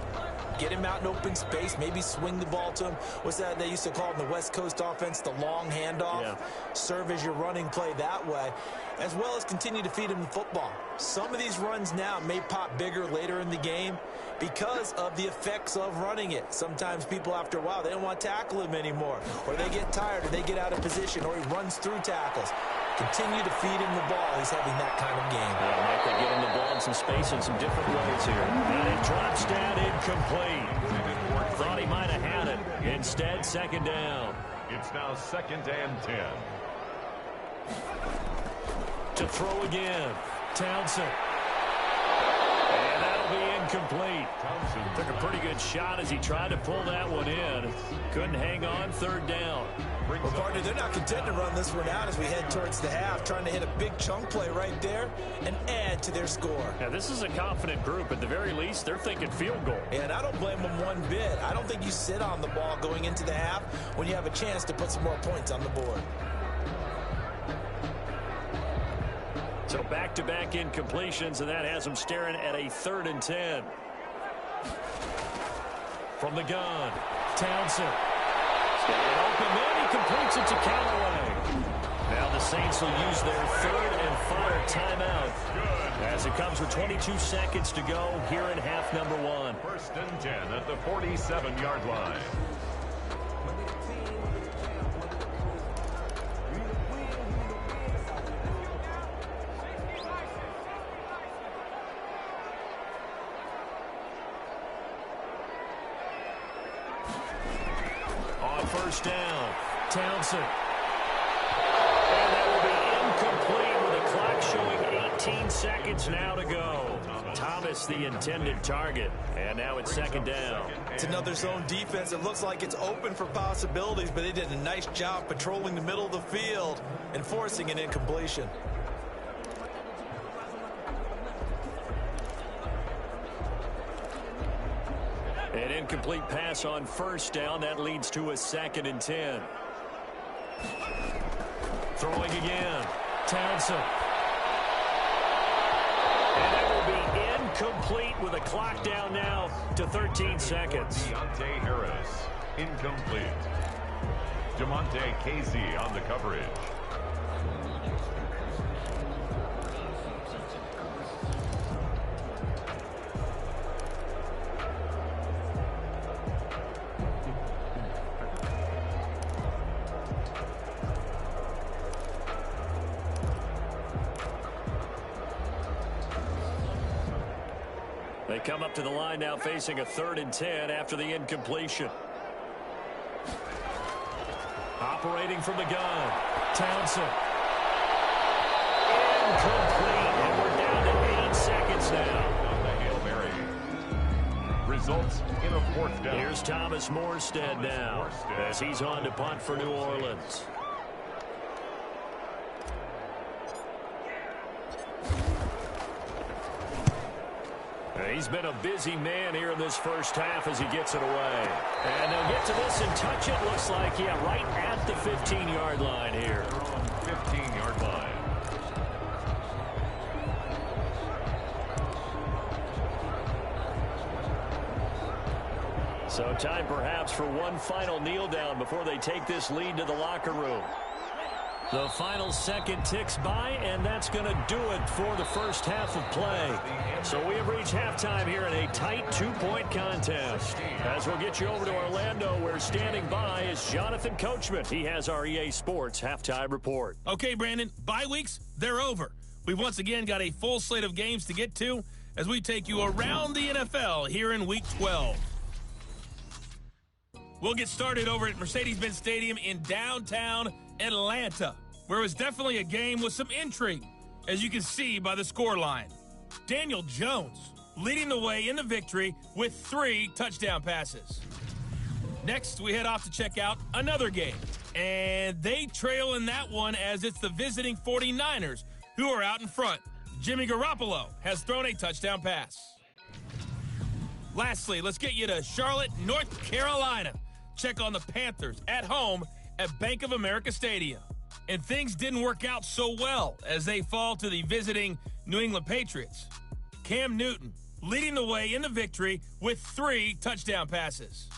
Get him out in open space, maybe swing the ball to him. What's that they used to call in the West Coast offense, the long handoff? Yeah. Serve as your running play that way, as well as continue to feed him the football. Some of these runs now may pop bigger later in the game because of the effects of running it. Sometimes people, after a while, they don't want to tackle him anymore, or they get tired, or they get out of position, or he runs through tackles. Continue to feed him the ball. He's having that kind of game. Yeah, Mike, they get him the ball in some space in some different ways here. And it drops down incomplete. Thought he might have had it. Instead, 2nd down. It's now 2nd and 10. To throw again. Townsend. And that'll be incomplete. Townsend took a pretty good shot as he tried to pull that one in. Couldn't hang on. 3rd down. Well, partner, they're not content to run this one out as we head towards the half, trying to hit a big chunk play right there and add to their score. Now, this is a confident group. At the very least, they're thinking field goal. And I don't blame them one bit. I don't think you sit on the ball going into the half when you have a chance to put some more points on the board. So back-to-back incompletions, and that has them staring at a 3rd and 10. From the gun, Townsend. Open man, he completes it to Callaway. Now the Saints will use their 3rd and final timeout as it comes with 22 seconds to go here in half number 1. 1st and 10 at the 47-yard line. On 1st down, Townsend. And that will be incomplete with the clock showing 18 seconds now to go. Thomas, the intended target. And now it's 2nd down. It's another zone defense. It looks like it's open for possibilities, but they did a nice job patrolling the middle of the field and forcing an incompletion. An incomplete pass on 1st down. That leads to a 2nd and 10. Throwing again. Townsend. And that will be incomplete with a clock down now to 13 seconds. Deontay Harris, incomplete. Jamonte Casey on the coverage. They come up to the line now facing a 3rd and 10 after the incompletion. Operating from the gun, Townsend. Incomplete. And Saints now. On the Hail Mary. Results in a 4th down. Here's Thomas Morstead now as he's on to punt for New Orleans. He's been a busy man here in this first half as he gets it away. And they'll get to this and touch it. Looks like, yeah, right at the 15-yard line here. They're on 15-yard line. So time perhaps for one final kneel down before they take this lead to the locker room. The final second ticks by, and that's going to do it for the first half of play. So we have reached halftime here in a tight 2-point contest. As we'll get you over to Orlando, where standing by is Jonathan Coachman. He has our EA Sports halftime report. Okay, Brandon, bye weeks, they're over. We've once again got a full slate of games to get to as we take you around the NFL here in Week 12. We'll get started over at Mercedes-Benz Stadium in downtown Atlanta, where it was definitely a game with some intrigue, as you can see by the scoreline. Daniel Jones leading the way in the victory with 3 touchdown passes. Next, we head off to check out another game, and they trail in that one as it's the visiting 49ers who are out in front. Jimmy Garoppolo has thrown a touchdown pass. Lastly, let's get you to Charlotte, North Carolina. Check on the Panthers at home at Bank of America Stadium. And things didn't work out so well as they fall to the visiting New England Patriots. Cam Newton leading the way in the victory with 3 touchdown passes.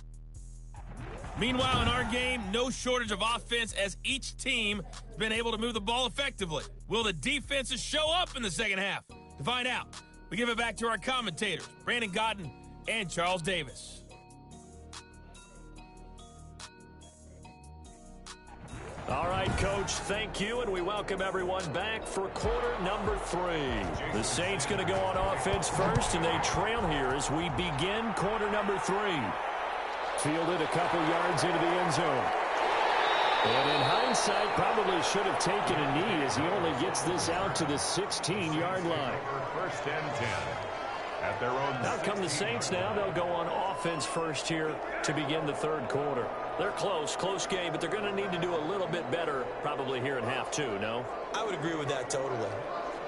Meanwhile, in our game, no shortage of offense as each team has been able to move the ball effectively. Will the defenses show up in the second half? To find out, we give it back to our commentators, Brandon Godden and Charles Davis. All right, Coach, thank you, and we welcome everyone back for quarter number 3. The Saints going to go on offense first, and they trail here as we begin quarter number 3. Fielded a couple yards into the end zone. And in hindsight, probably should have taken a knee as he only gets this out to the 16-yard line. First and 10. At their own. Out come the Saints now. They'll go on offense first here to begin the third quarter. They're close game, but they're going to need to do a little bit better probably here in half 2, no? I would agree with that totally.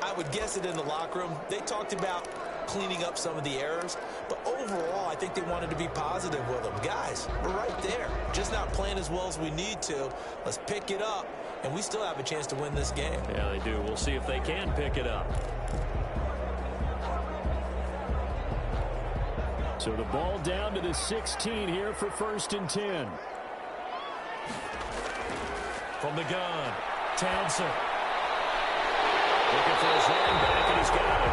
I would guess it in the locker room. They talked about cleaning up some of the errors, but overall, I think they wanted to be positive with them. Guys, we're right there. Just not playing as well as we need to. Let's pick it up, and we still have a chance to win this game. Yeah, they do. We'll see if they can pick it up. So the ball down to the 16 here for first and 10. From the gun, Townsend. Looking for his running back, and he's got it.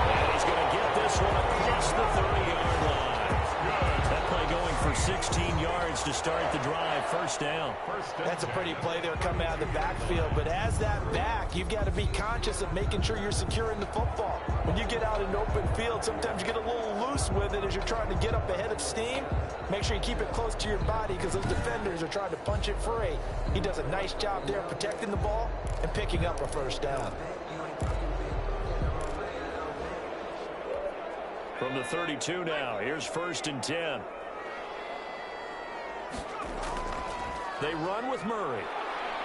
And he's going to get this one across the 30-yard line. That play going for 16 yards to start the drive. First down. That's a pretty play there coming out of the backfield, but as that back, you've got to be conscious of making sure you're securing the football. When you get out in open field, sometimes you get a little loose with it as you're trying to get up ahead of steam. Make sure you keep it close to your body because those defenders are trying to punch it free. He does a nice job there protecting the ball and picking up a first down. From the 32 now, here's first and 10. They run with Murray.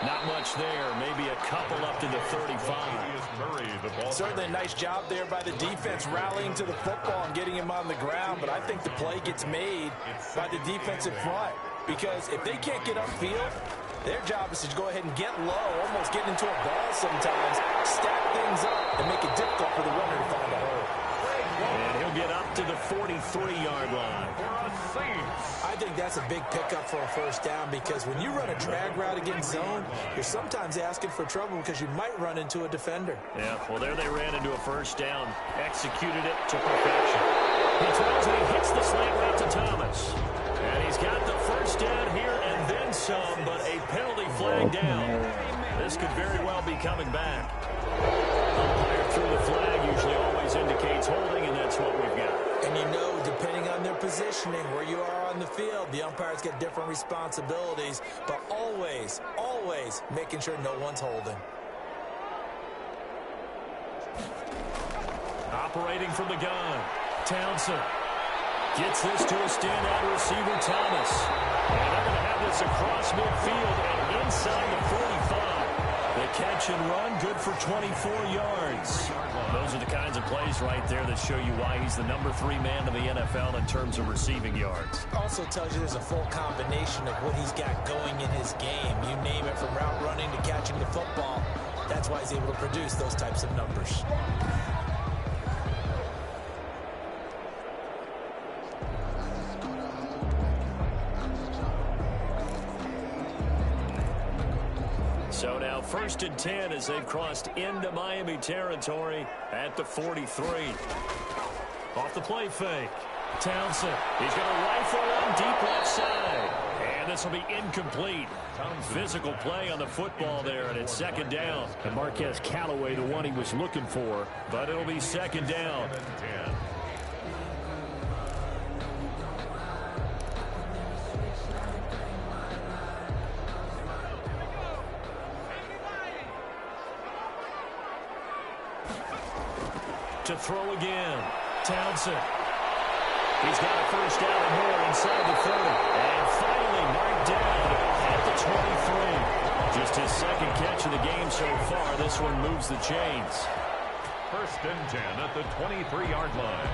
Not much there. Maybe a couple up to the 35. Certainly a nice job there by the defense rallying to the football and getting him on the ground, but I think the play gets made by the defensive front because if they can't get upfield, their job is to go ahead and get low, almost get into a ball sometimes, stack things up, and make it difficult for the runner to find a hole. And he'll get up to the 43-yard line. I think that's a big pickup for a first down because when you run a drag route against zone, you're sometimes asking for trouble because you might run into a defender. Yeah, well, there they ran into a first down. Executed it to perfection. He throws and he hits the slant route to Thomas. And he's got the first down here and then some, but a penalty flag down. This could very well be coming back. Umpire through the flag usually always indicates holding, and that's what we've got. And you know, depending on their positioning, where you are on the field, the umpires get different responsibilities, but always, always making sure no one's holding. Operating from the gun, Townsend gets this to a standout receiver, Thomas. And they're going to have this across midfield and inside the 45. The catch and run, good for 24 yards. Those are the kinds of plays right there that show you why he's the number 3 man in the NFL in terms of receiving yards. Also tells you there's a full combination of what he's got going in his game. You name it, from route running to catching the football. That's why he's able to produce those types of numbers. So now 1st and 10 as they've crossed into Miami territory at the 43. Off the play fake. Townsend, he's going to rifle one deep left side. And this will be incomplete. Physical play on the football there, and it's 2nd down. And Marquez Callaway, the one he was looking for. But it'll be 2nd down. To throw again. Townsend. He's got a 1st down and more inside the 30. And finally marked down at the 23. Just his 2nd catch of the game so far. This one moves the chains. 1st and 10 at the 23-yard line.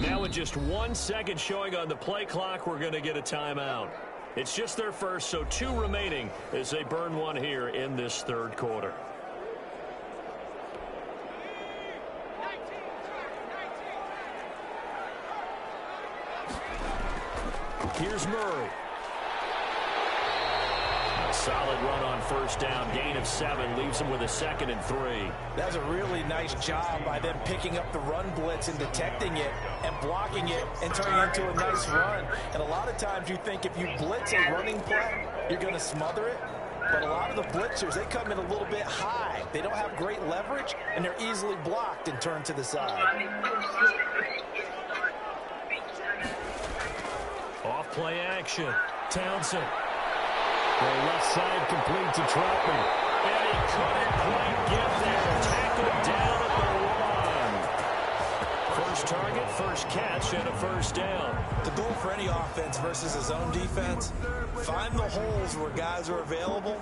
Now with just 1 second showing on the play clock, we're going to get a timeout. It's just their first, so 2 remaining as they burn one here in this 3rd quarter. Here's Murray. Solid run on 1st down. Gain of 7 leaves him with a 2nd and 3. That's a really nice job by them picking up the run blitz and detecting it and blocking it and turning it into a nice run. And a lot of times you think if you blitz a running play, you're going to smother it. But a lot of the blitzers, they come in a little bit high. They don't have great leverage, and they're easily blocked and turned to the side. Off play action. Townsend. The left side complete to Troutman. And he couldn't quite get there. Tackled down at the 1. First target, first catch, and a 1st down. The goal for any offense versus a zone defense, find the holes where guys are available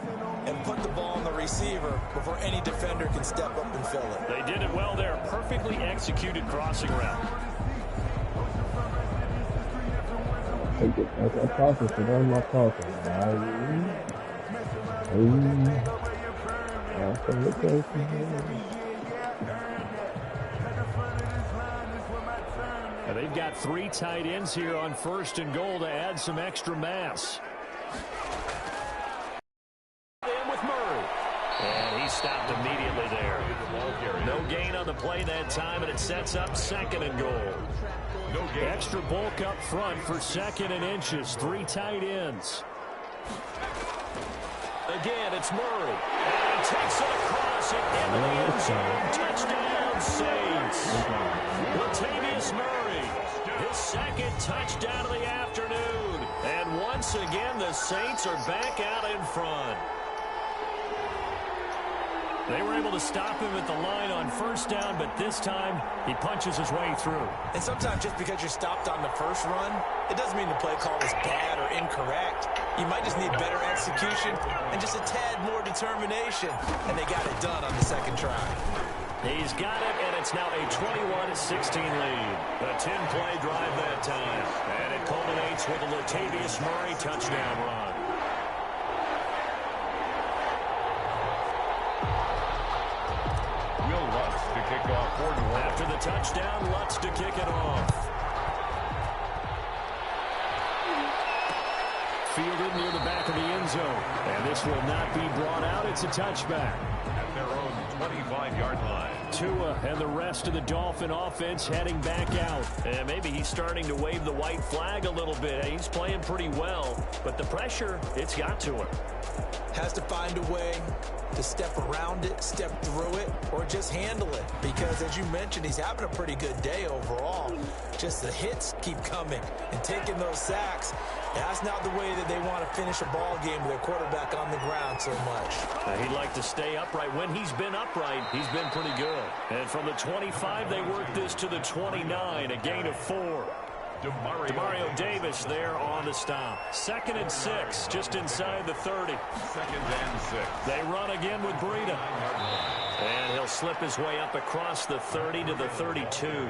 and put the ball on the receiver before any defender can step up and fill it. They did it well there. Perfectly executed crossing route. I'm talking to them. I'm talking. And they've got 3 tight ends here on 1st and goal to add some extra mass. In with Murray. And he stopped immediately there. No gain on the play that time, and it sets up 2nd and goal. Extra bulk up front for 2nd and inches. 3 tight ends. Again, it's Murray. And he takes it across it into the end zone. Touchdown, Saints. Latavius Murray, his 2nd touchdown of the afternoon. And once again, the Saints are back out in front. They were able to stop him at the line on 1st down, but this time he punches his way through. And sometimes just because you're stopped on the first run, it doesn't mean the play call is bad or incorrect. You might just need better execution and just a tad more determination. And they got it done on the 2nd try. He's got it, and it's now a 21-16 lead. A 10-play drive that time. And it culminates with a Latavius Murray touchdown run. Will Lutz to kick off for New Orleans. After the touchdown, Lutz to kick it off. fielded near the back of the end zone. And this will not be brought out. It's a touchback. At their own 25-yard line. Tua and the rest of the Dolphin offense heading back out. And maybe he's starting to wave the white flag a little bit. He's playing pretty well, but the pressure, it's got to him. Has to find a way to step around it, step through it, or just handle it. Because, as you mentioned, he's having a pretty good day overall. Just the hits keep coming and taking those sacks. That's not the way that they want to finish a ball game with their quarterback on the ground so much. He'd like to stay upright. When he's been upright, he's been pretty good. And from the 25, they work this to the 29, a gain of 4. Demario Davis there on the stop. 2nd and 6, just inside the 30. 2nd and 6. They run again with Breida. And he'll slip his way up across the 30 to the 32.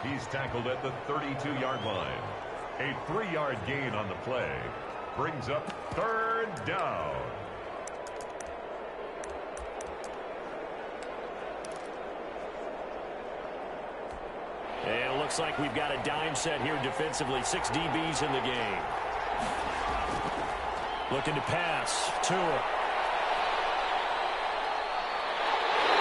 He's tackled at the 32-yard line. A 3-yard gain on the play. Brings up 3rd down. And it looks like we've got a dime set here defensively. 6 DBs in the game. Looking to pass. Tua.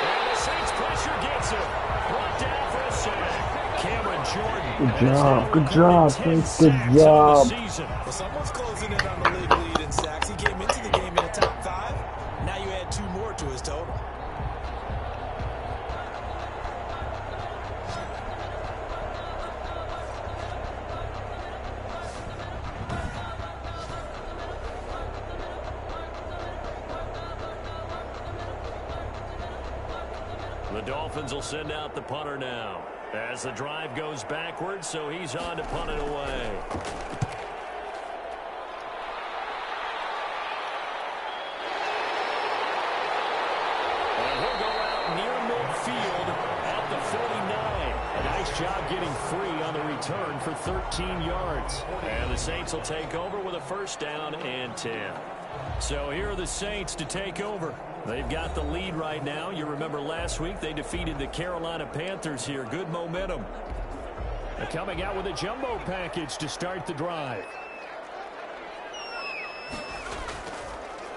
And the Saints pressure gets him. Brought down for a sack. Cameron Jordan. Good job, Saints. Good job. Well, someone's closing in on the league lead in sacks. He came into the game in the top 5. Now you add 2 more to his total. The Dolphins will send out the punter now as the drive goes backwards, so he's on to punt it away. And he'll go out near midfield at the 49. A nice job getting free on the return for 13 yards. And the Saints will take over with a 1st down and 10. So here are the Saints to take over. They've got the lead right now. You remember last week they defeated the Carolina Panthers here. Good momentum. They're coming out with a jumbo package to start the drive.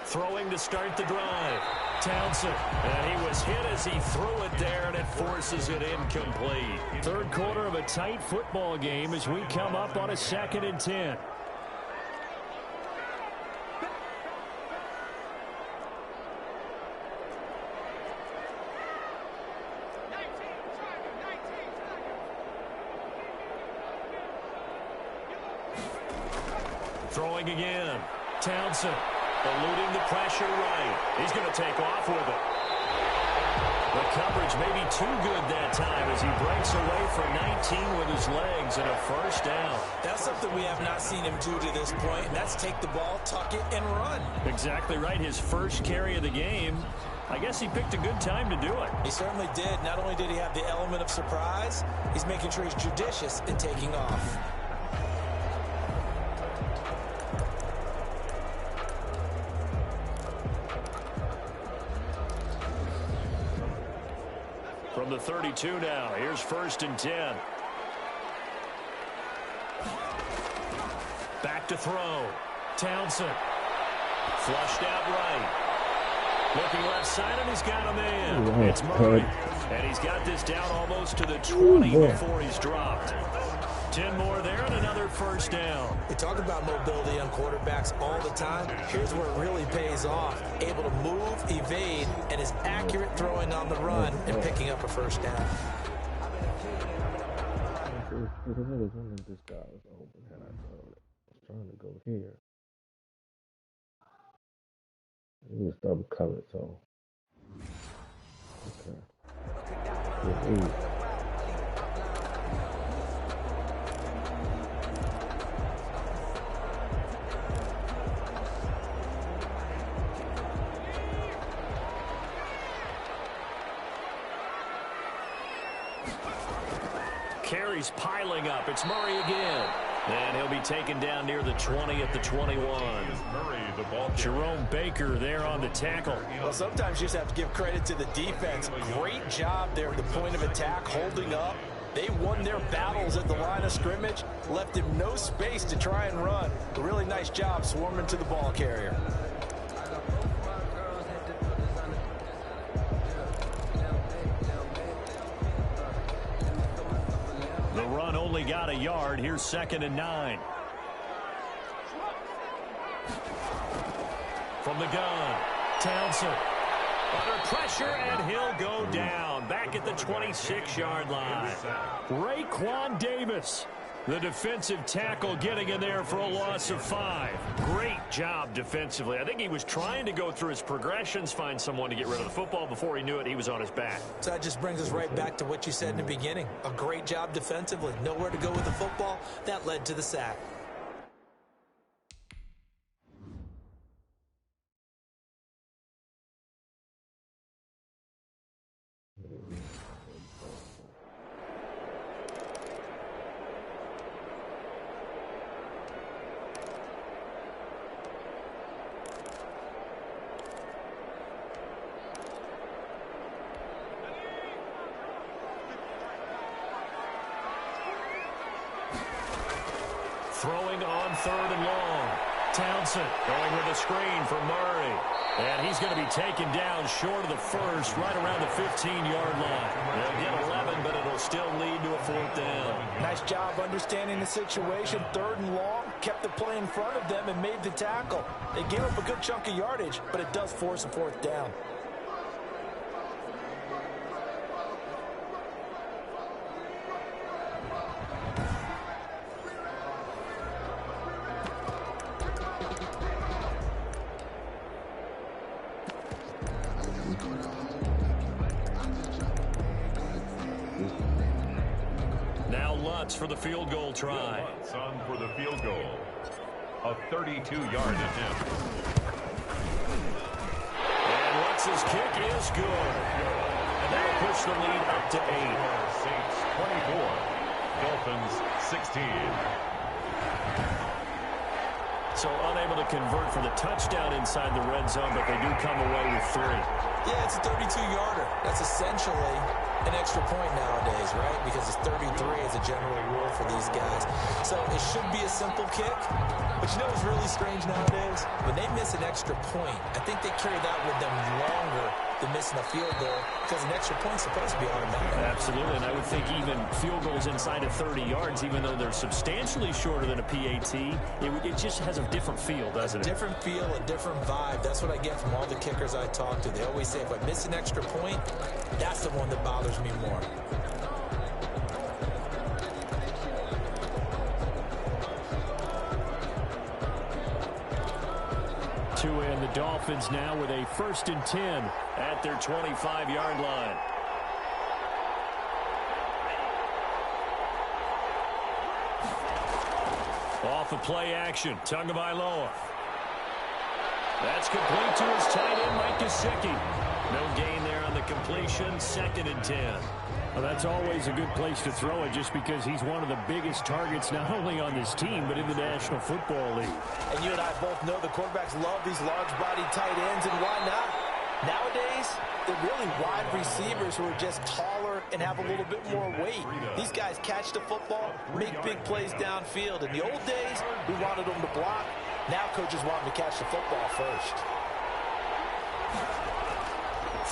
Throwing to start the drive. Townsend. And he was hit as he threw it there, and it forces it incomplete. 3rd quarter of a tight football game as we come up on a 2nd and 10. Throwing again. Townsend eluding the pressure right. He's going to take off with it. The coverage may be too good that time as he breaks away for 19 with his legs and a 1st down. That's something we have not seen him do to this point, and that's take the ball, tuck it, and run. Exactly right. His 1st carry of the game. I guess he picked a good time to do it. He certainly did. Not only did he have the element of surprise, he's making sure he's judicious in taking off. From the 32 now, here's 1st and 10. Back to throw. Townsend. Flushed out right. Looking left side, and he's got a man. It's Murray. And he's got this down almost to the 20 before he's dropped. 10 more there and another 1st down. We talk about mobility on quarterbacks all the time. Here's where it really pays off. Able to move, evade, and is accurate throwing on the run and picking up a 1st down. This guy was open had I known it. I was trying to go here. He was double covered, so okay. Carries piling up. It's Murray again. And he'll be taken down near the 20 at the 21. Jerome Baker there on the tackle. Well, sometimes you just have to give credit to the defense. Great job there at the point of attack, holding up, They won their battles at the line of scrimmage, left him no space to try and run. A really nice job swarming to the ball carrier. The run only got a yard. Here's 2nd and 9. From the gun, Townsend. Under pressure, and he'll go down. Back at the 26-yard line. Raekwon Davis, the defensive tackle, getting in there for a loss of 5. Great job defensively. I think he was trying to go through his progressions, find someone to get rid of the football. Before he knew it, he was on his back. So that just brings us right back to what you said in the beginning. A great job defensively. Nowhere to go with the football. That led to the sack. Throwing on 3rd and long. Townsend going with a screen for Murray. And he's going to be taken down short of the first, right around the 15-yard line. They'll get 11, but it'll still lead to a 4th down. Nice job understanding the situation. 3rd and long, kept the play in front of them and made the tackle. They gave up a good chunk of yardage, but it does force a 4th down. Now Lutz for the field goal try. Lutz on for the field goal. A 32-yard attempt. And Lutz's kick is good. And that'll push the lead up to 8. Saints 24. Dolphins 16. So unable to convert for the touchdown inside the red zone, but they do come away with 3. Yeah, it's a 32-yarder. That's essentially an extra point nowadays, right? Because it's 33 as a general rule for these guys. So it should be a simple kick. But you know what's really strange nowadays? When they miss an extra point, I think they carry that with them longer than missing a field goal because an extra point's supposed to be automatic. Absolutely, and I would think even field goals inside of 30 yards, even though they're substantially shorter than a PAT, it just has a different feel, doesn't it? Different feel, a different vibe. That's what I get from all the kickers I talk to. They always say, if I miss an extra point, that's the one that bothers me more. And the Dolphins now with a 1st and 10 at their 25-yard line. Off of play action, Tagovailoa. That's complete to his tight end, Mike Gesicki. No gain there on the completion, 2nd and 10. Well, that's always a good place to throw it just because he's one of the biggest targets not only on this team but in the National Football League. And you and I both know the quarterbacks love these large-bodied tight ends, and why not? Nowadays, they're really wide receivers who are just taller and have a little bit more weight. These guys catch the football, make big plays downfield. In the old days, we wanted them to block. Now coaches want them to catch the football first.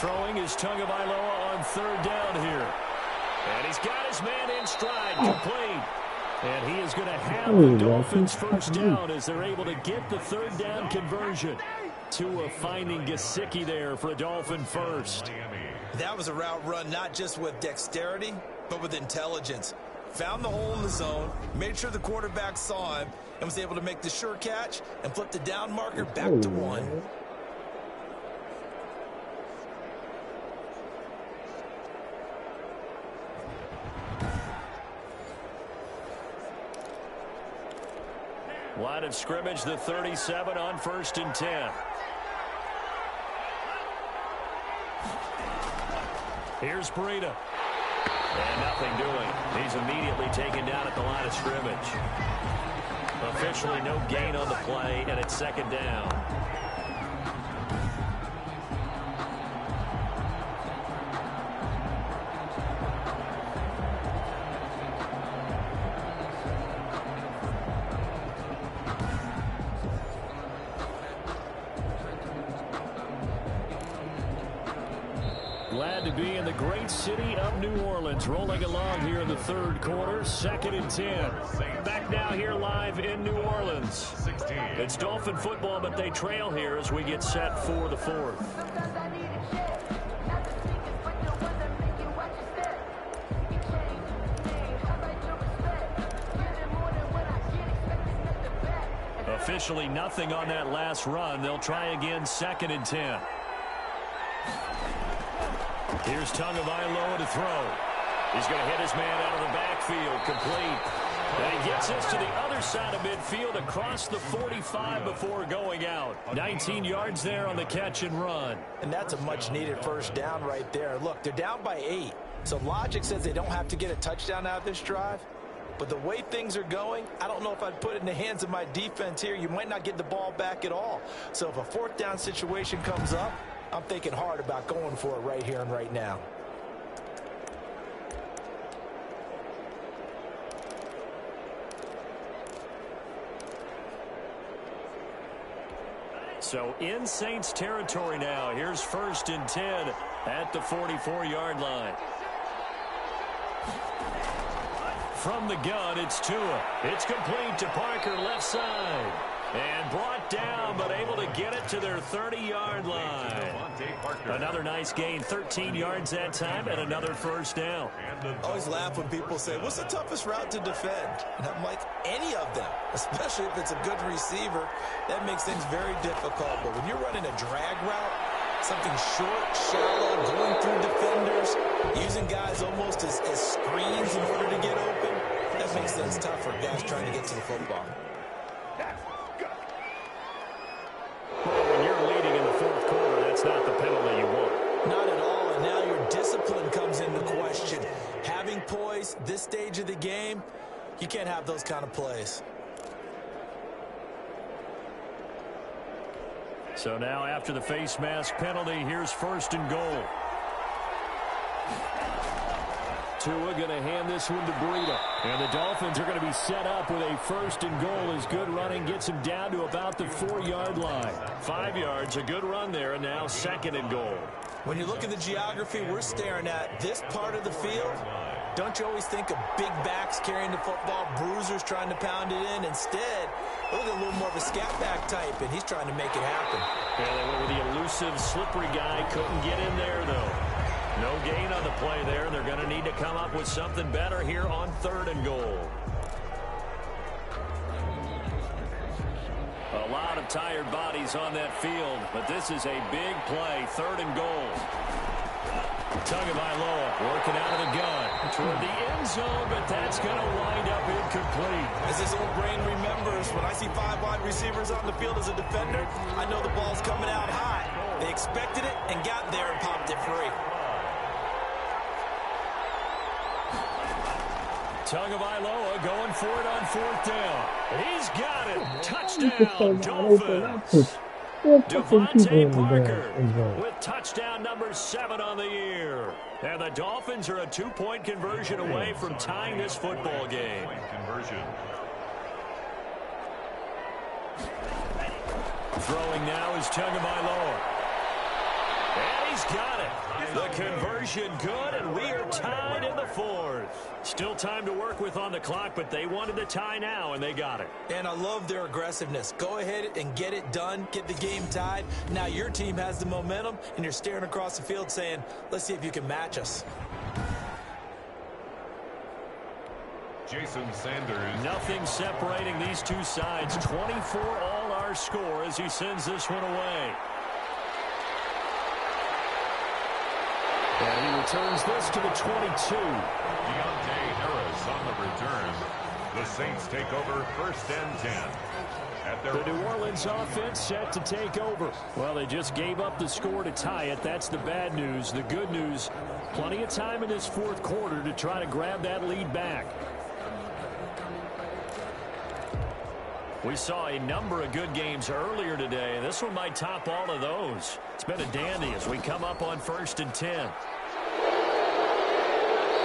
Throwing is Tagovailoa on 3rd down here. And he's got his man in stride, complete. And he is going to have the Dolphins 1st down as they're able to get the 3rd down conversion. Tua finding Gesicki there for a Dolphin 1st. That was a route run not just with dexterity, but with intelligence. Found the hole in the zone, made sure the quarterback saw him, and was able to make the sure catch and flip the down marker back to 1. Line of scrimmage, the 37 on 1st and 10. Here's Breida. And nothing doing. He's immediately taken down at the line of scrimmage. Officially no gain on the play, and it's 2nd down. to be in the great city of New Orleans. Rolling along here in the third quarter, 2nd and 10. Back now here live in New Orleans. It's Dolphin football, but they trail here as we get set for the fourth. Officially nothing on that last run. They'll try again, 2nd and 10. Here's Tagovailoa to throw. He's going to hit his man out of the backfield, complete. And he gets this to the other side of midfield across the 45 before going out. 19 yards there on the catch and run. And that's a much-needed first down right there. Look, they're down by 8. So logic says they don't have to get a touchdown out of this drive. But the way things are going, I don't know if I'd put it in the hands of my defense here. You might not get the ball back at all. So if a 4th down situation comes up, I'm thinking hard about going for it right here and right now. So in Saints territory now. Here's 1st and 10 at the 44-yard line. From the gun, it's Tua. It's complete to Parker, left side. And brought down, but able to get it to their 30-yard line. Another nice gain, 13 yards that time, and another first down. I always laugh when people say, what's the toughest route to defend? And I'm like, any of them, especially if it's a good receiver. That makes things very difficult. But when you're running a drag route, something short, shallow, going through defenders, using guys almost as screens in order to get open, that makes things tough for guys trying to get to the football. Well, when you're leading in the 4th quarter, that's not the penalty you want. Not at all, and now your discipline comes into question. Having poise this stage of the game, you can't have those kind of plays. So now after the face mask penalty, here's 1st and goal. Tua going to hand this one to Breida. And the Dolphins are going to be set up with a 1st and goal as good running gets him down to about the 4-yard line. 5 yards, a good run there, and now 2nd and goal. When you look at the geography we're staring at, this part of the field, don't you always think of big backs carrying the football, bruisers trying to pound it in? Instead, look at a little more of a scat back type, and he's trying to make it happen. Yeah, they went with the elusive, slippery guy. Couldn't get in there, though. No gain on the play there. They're going to need to come up with something better here on 3rd and goal. A lot of tired bodies on that field, but this is a big play. 3rd and goal. Tagovailoa working out of the gun toward the end zone, but that's going to wind up incomplete. As his old brain remembers, when I see 5 wide receivers on the field as a defender, I know the ball's coming out high. They expected it and got there and popped it free. Tagovailoa going for it on 4th down. He's got it. Touchdown, Dolphins. Devontae Parker with touchdown number 7 on the year. And the Dolphins are a 2-point conversion away from tying this football game. Throwing now is Tagovailoa. And he's got it. The conversion good, and we are tied in the 4th. Still time to work with on the clock, but they wanted the tie now, and they got it. And I love their aggressiveness. Go ahead and get it done, get the game tied. Now your team has the momentum, and you're staring across the field saying, let's see if you can match us. Jason Sanders. Nothing separating these two sides. 24 all our score as he sends this one away. And he returns this to the 22. Deontay Harris on the return. The Saints take over 1st and 10. The New Orleans offense set to take over. Well, they just gave up the score to tie it. That's the bad news. The good news, plenty of time in this 4th quarter to try to grab that lead back. We saw a number of good games earlier today. This one might top all of those. It's been a dandy as we come up on 1st and 10.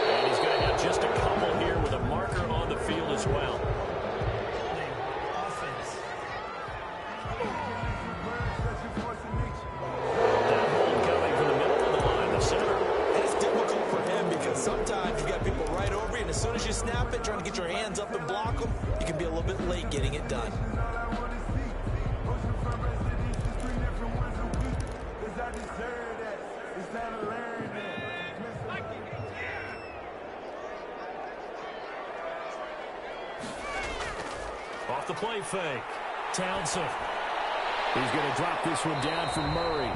And he's going to have just a couple here with a marker on the field as well. That hold coming from the middle of the line, the center. soon as you snap it, trying to get your hands up and block them, you can be a little bit late getting it done. Off the play fake. Townsend. He's going to drop this one down for Murray.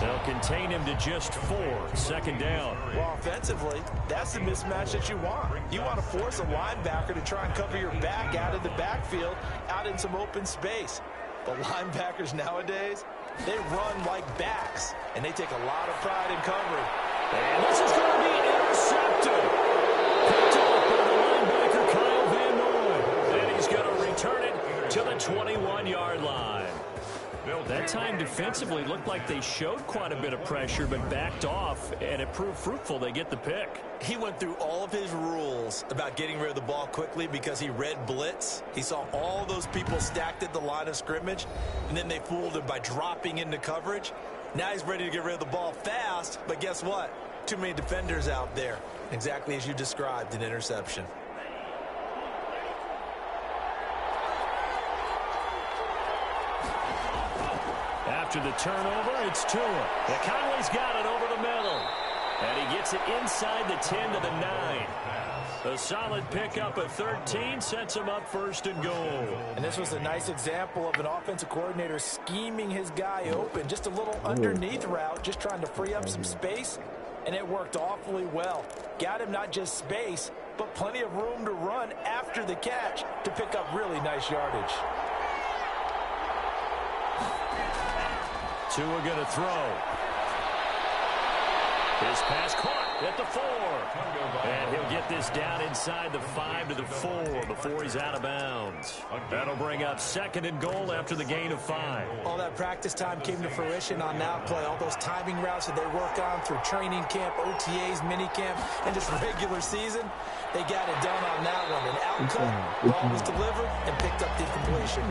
They'll contain him to just 4. Second down. Well, offensively, that's the mismatch that you want. You want to force a linebacker to try and cover your back out of the backfield, out in some open space. But linebackers nowadays, they run like backs, and they take a lot of pride in covering. And this is going to be intercepted. Picked up by the linebacker, Kyle Van Noy. And he's going to return it to the 21-yard line. That time defensively looked like they showed quite a bit of pressure but backed off, and it proved fruitful. They get the pick. He went through all of his rules about getting rid of the ball quickly because he read blitz. He saw all those people stacked at the line of scrimmage, and then they fooled him by dropping into coverage. Now he's ready to get rid of the ball fast, but guess what? Too many defenders out there. Exactly as you described, an interception. After the turnover, it's Tua. Conley's got it over the middle. And he gets it inside the 10 to the 9. A solid pickup at 13 sets him up first and goal. And this was a nice example of an offensive coordinator scheming his guy open. Just a little underneath route, just trying to free up some space. And it worked awfully well. Got him not just space, but plenty of room to run after the catch to pick up really nice yardage. Tua going to throw. His pass caught at the 4. And he'll get this down inside the 5 to the 4 before he's out of bounds. That'll bring up second and goal after the gain of 5. All that practice time came to fruition on that play. All those timing routes that they work on through training camp, OTAs, mini camp, and just regular season, they got it done on that one. An outcome, ball was delivered, and picked up the completion.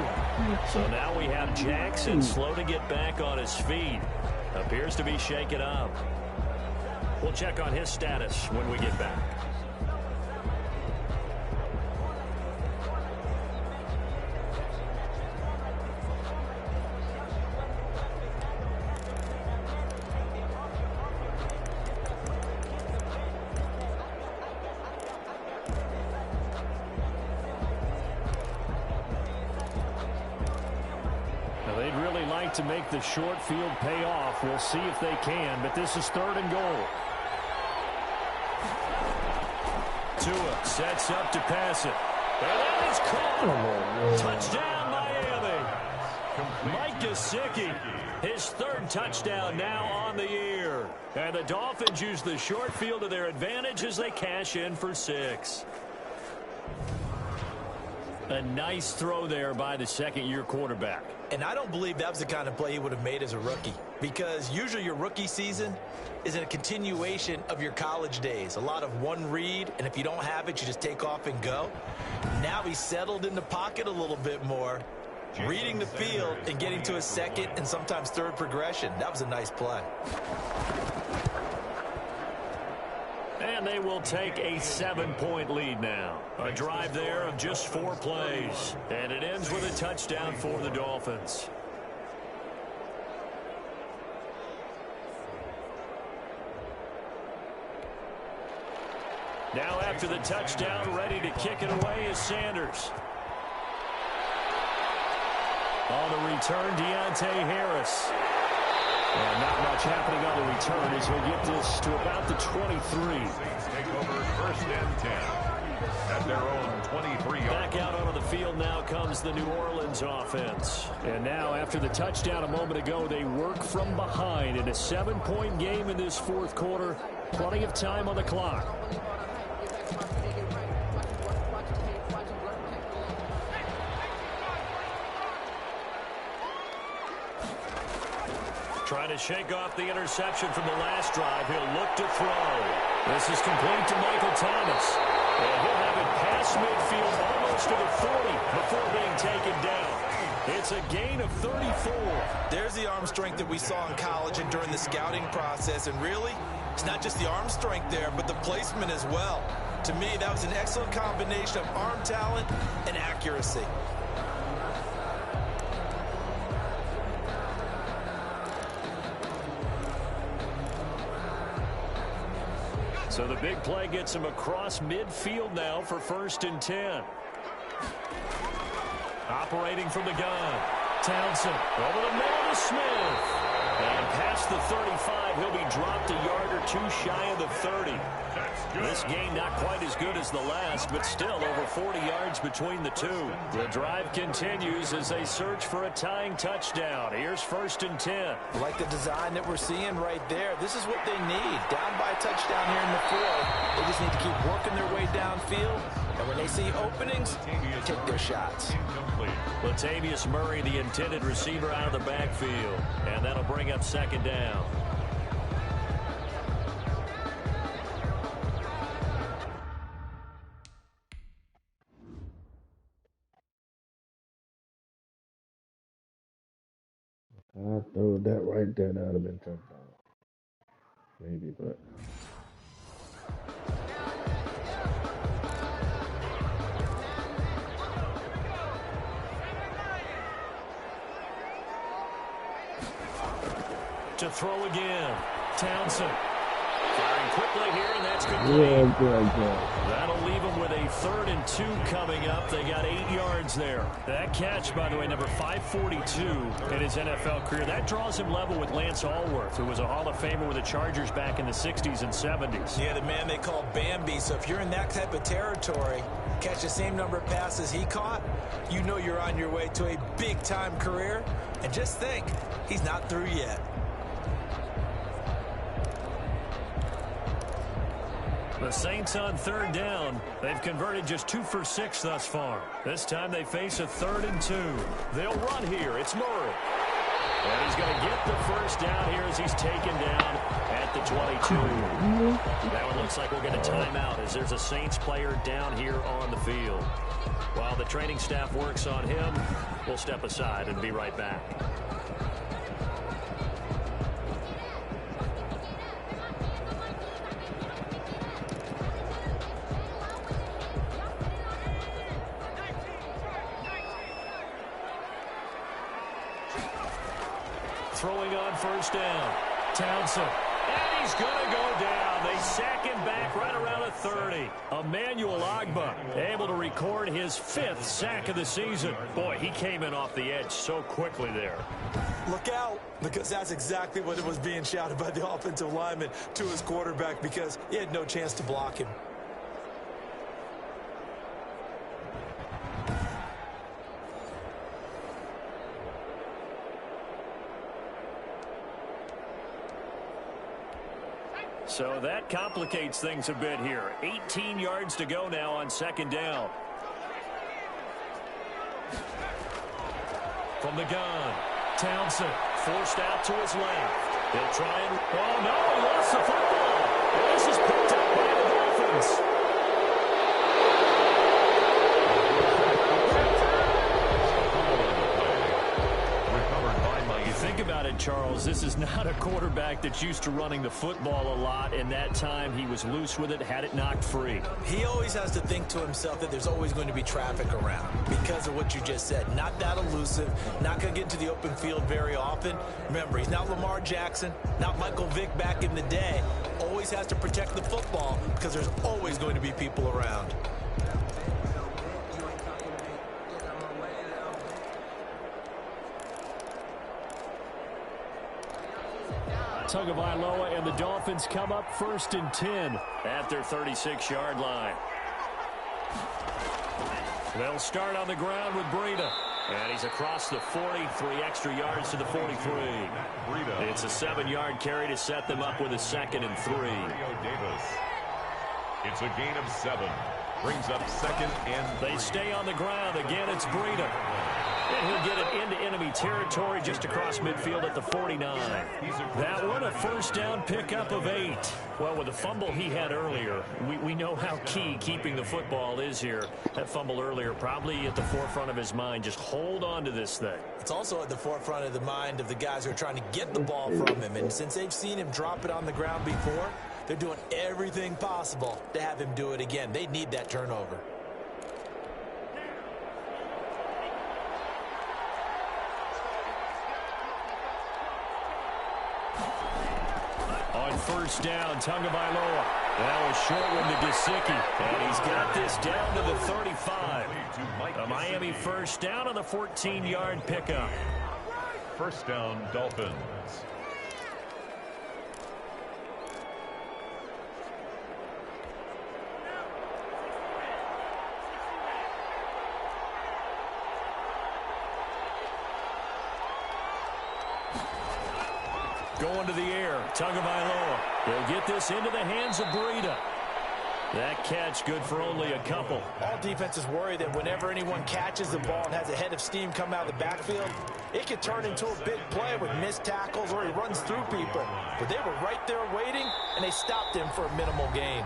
So now we have Jackson slow to get back on his feet. Appears to be shaken up. We'll check on his status when we get back. Now they'd really like to make the short field pay off. We'll see if they can, but this is third and goal. Tua sets up to pass it. And that is caught. Touchdown, Miami. Mike Gesicki, his third touchdown now on the year. And the Dolphins use the short field to their advantage as they cash in for 6. A nice throw there by the second-year quarterback. And I don't believe that was the kind of play he would have made as a rookie, because usually your rookie season is a continuation of your college days. A lot of one read, and if you don't have it, you just take off and go. Now he's settled in the pocket a little bit more, reading the field and getting to a second and sometimes third progression. That was a nice play. And they will take a 7-point lead now. A drive there of just 4 plays. And it ends with a touchdown for the Dolphins. Now after the touchdown, ready to kick it away is Sanders. On the return, Deontay Harris. And not much happening on the return as he'll get this to about the 23. Take over first and 10 at their own 23-yard. Back out onto the field now comes the New Orleans offense. And now after the touchdown a moment ago, they work from behind in a 7-point game in this fourth quarter. Plenty of time on the clock. Trying to shake off the interception from the last drive. He'll look to throw. This is complete to Michael Thomas. And he'll have it past midfield almost to the 40 before being taken down. It's a gain of 34. There's the arm strength that we saw in college and during the scouting process. And really, it's not just the arm strength there, but the placement as well. To me, that was an excellent combination of arm talent and accuracy. So the big play gets him across midfield now for 1st and 10. Operating from the gun. Townsend over the middle to Smith. And past the 35, he'll be dropped a yard or two shy of the 30. This game not quite as good as the last, but still over 40 yards between the two. The drive continues as they search for a tying touchdown. Here's 1st and 10. Like the design that we're seeing right there. This is what they need. Down by a touchdown here in the 4th. They just need to keep working their way downfield. And when they see openings, take their shots. Latavius Murray, the intended receiver, out of the backfield. And that'll bring up 2nd down. I throw that right there. That would have been touchdown. Maybe, but. To throw again. Townsend. Firing quickly here, and that's complete. Yeah, good. That'll leave them with a 3rd and 2 coming up. They got 8 yards there. That catch, by the way, number 542 in his NFL career. That draws him level with Lance Allworth, who was a Hall of Famer with the Chargers back in the 60s and 70s. Yeah, the man they call Bambi. So if you're in that type of territory, catch the same number of passes he caught, you know you're on your way to a big-time career. And just think, he's not through yet. The Saints on 3rd down. They've converted just 2 for 6 thus far. This time they face a 3rd and 2. They'll run here. It's Murray. And he's going to get the 1st down here as he's taken down at the 22. That one looks like we'll get a timeout as there's a Saints player down here on the field. While the training staff works on him, we'll step aside and be right back. Throwing on 1st down. Townsend. And he's going to go down. They sack him back right around the 30. Emmanuel Ogbah able to record his 5th sack of the season. Boy, he came in off the edge so quickly there. Look out, because that's exactly what it was being shouted by the offensive lineman to his quarterback, because he had no chance to block him. So that complicates things a bit here. 18 yards to go now on 2nd down. From the gun, Townsend forced out to his left. They'll try and... Oh, no, he lost the football. And this is picked up by the Dolphins. Think about it, Charles. This is not a quarterback that's used to running the football a lot, and that time he was loose with it, had it knocked free. He always has to think to himself that there's always going to be traffic around because of what you just said. Not that elusive, not going to get to the open field very often. Remember, he's not Lamar Jackson, not Michael Vick back in the day. Always has to protect the football because there's always going to be people around. Tagovailoa and the Dolphins come up 1st and 10 at their 36-yard line. They'll start on the ground with Breida. And he's across the 40, 3 extra yards to the 43. It's a 7-yard carry to set them up with a 2nd and 3. It's a gain of 7. Brings up 2nd and 3. They stay on the ground. Again, it's Breida. And he'll get it into enemy territory just across midfield at the 49. That one, a first down pickup of 8. Well, with the fumble he had earlier, we know how key keeping the football is here. That fumble earlier probably at the forefront of his mind. Just hold on to this thing. It's also at the forefront of the mind of the guys who are trying to get the ball from him. And since they've seen him drop it on the ground before, they're doing everything possible to have him do it again. They need that turnover. On first down, Tagovailoa. That was short one to Gesicki. And he's got this down to the 35. A Miami first down on the 14-yard pickup. First down, Dolphins. Going to the air, Tagovailoa. He'll get this into the hands of Breida. That catch good for only a couple. All defenses worry that whenever anyone catches the ball and has a head of steam come out of the backfield, it could turn into a big play with missed tackles or he runs through people. But they were right there waiting, and they stopped him for a minimal gain.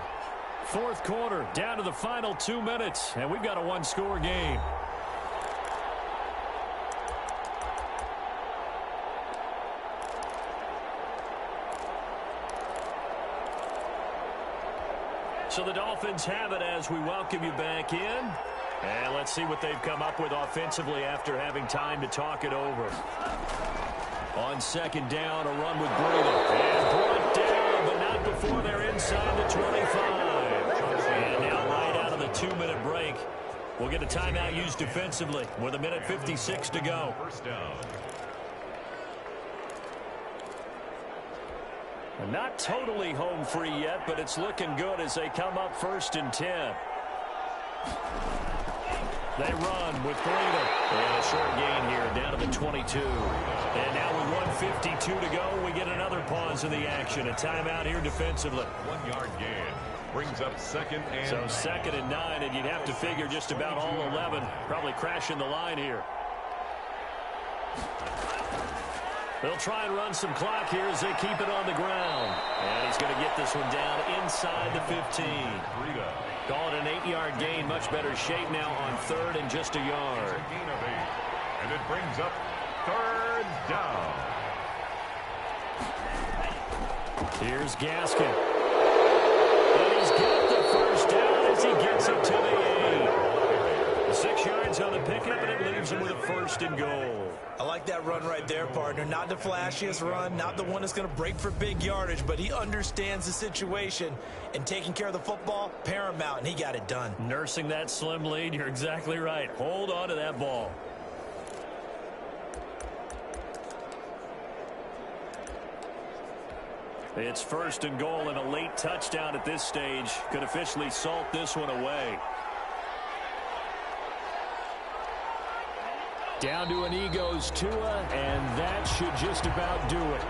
Fourth quarter, down to the final 2 minutes, and we've got a one-score game. So the Dolphins have it as we welcome you back in. And let's see what they've come up with offensively after having time to talk it over. On second down, a run with Breida. And brought down, but not before they're inside the 25. And now right out of the 2-minute break, we'll get a timeout used defensively with 1:56 to go. First down. Not totally home free yet, but it's looking good as they come up 1st and 10. They run with Breida. And a short gain here down to the 22. And now with 1:52 to go, we get another pause in the action. A timeout here defensively. 1-yard gain. Brings up second and So 2nd and 9, and you'd have to figure just about all 11 probably crashing the line here. They'll try and run some clock here as they keep it on the ground. And he's going to get this one down inside the 15. Call it an 8-yard gain. Much better shape now on 3rd and just a yard. A gain of 8. And it brings up 3rd down. Here's Gaskin. And he's got the first down as he gets it to the 8. 6 yards on the pickup, and it leaves him with a 1st and goal. I like that run right there, partner. Not the flashiest run, not the one that's going to break for big yardage, but he understands the situation, and taking care of the football, paramount, and he got it done. Nursing that slim lead, you're exactly right. Hold on to that ball. It's 1st and goal, and a late touchdown at this stage could officially salt this one away. Down to an E goes Tua, and that should just about do it.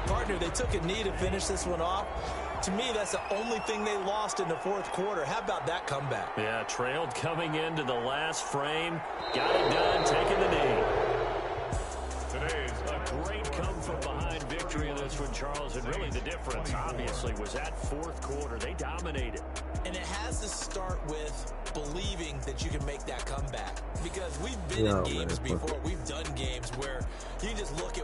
Partner, they took a knee to finish this one off. To me, that's the only thing they lost in the 4th quarter. How about that comeback? Yeah, trailed coming into the last frame. Got it done, taking the knee. Today's a great come-from-behind victory in this one, Charles. And really the difference, obviously, was that 4th quarter. They dominated. And it has to start with believing that you can make that comeback. Because we've been in games before. We've done games where you just look at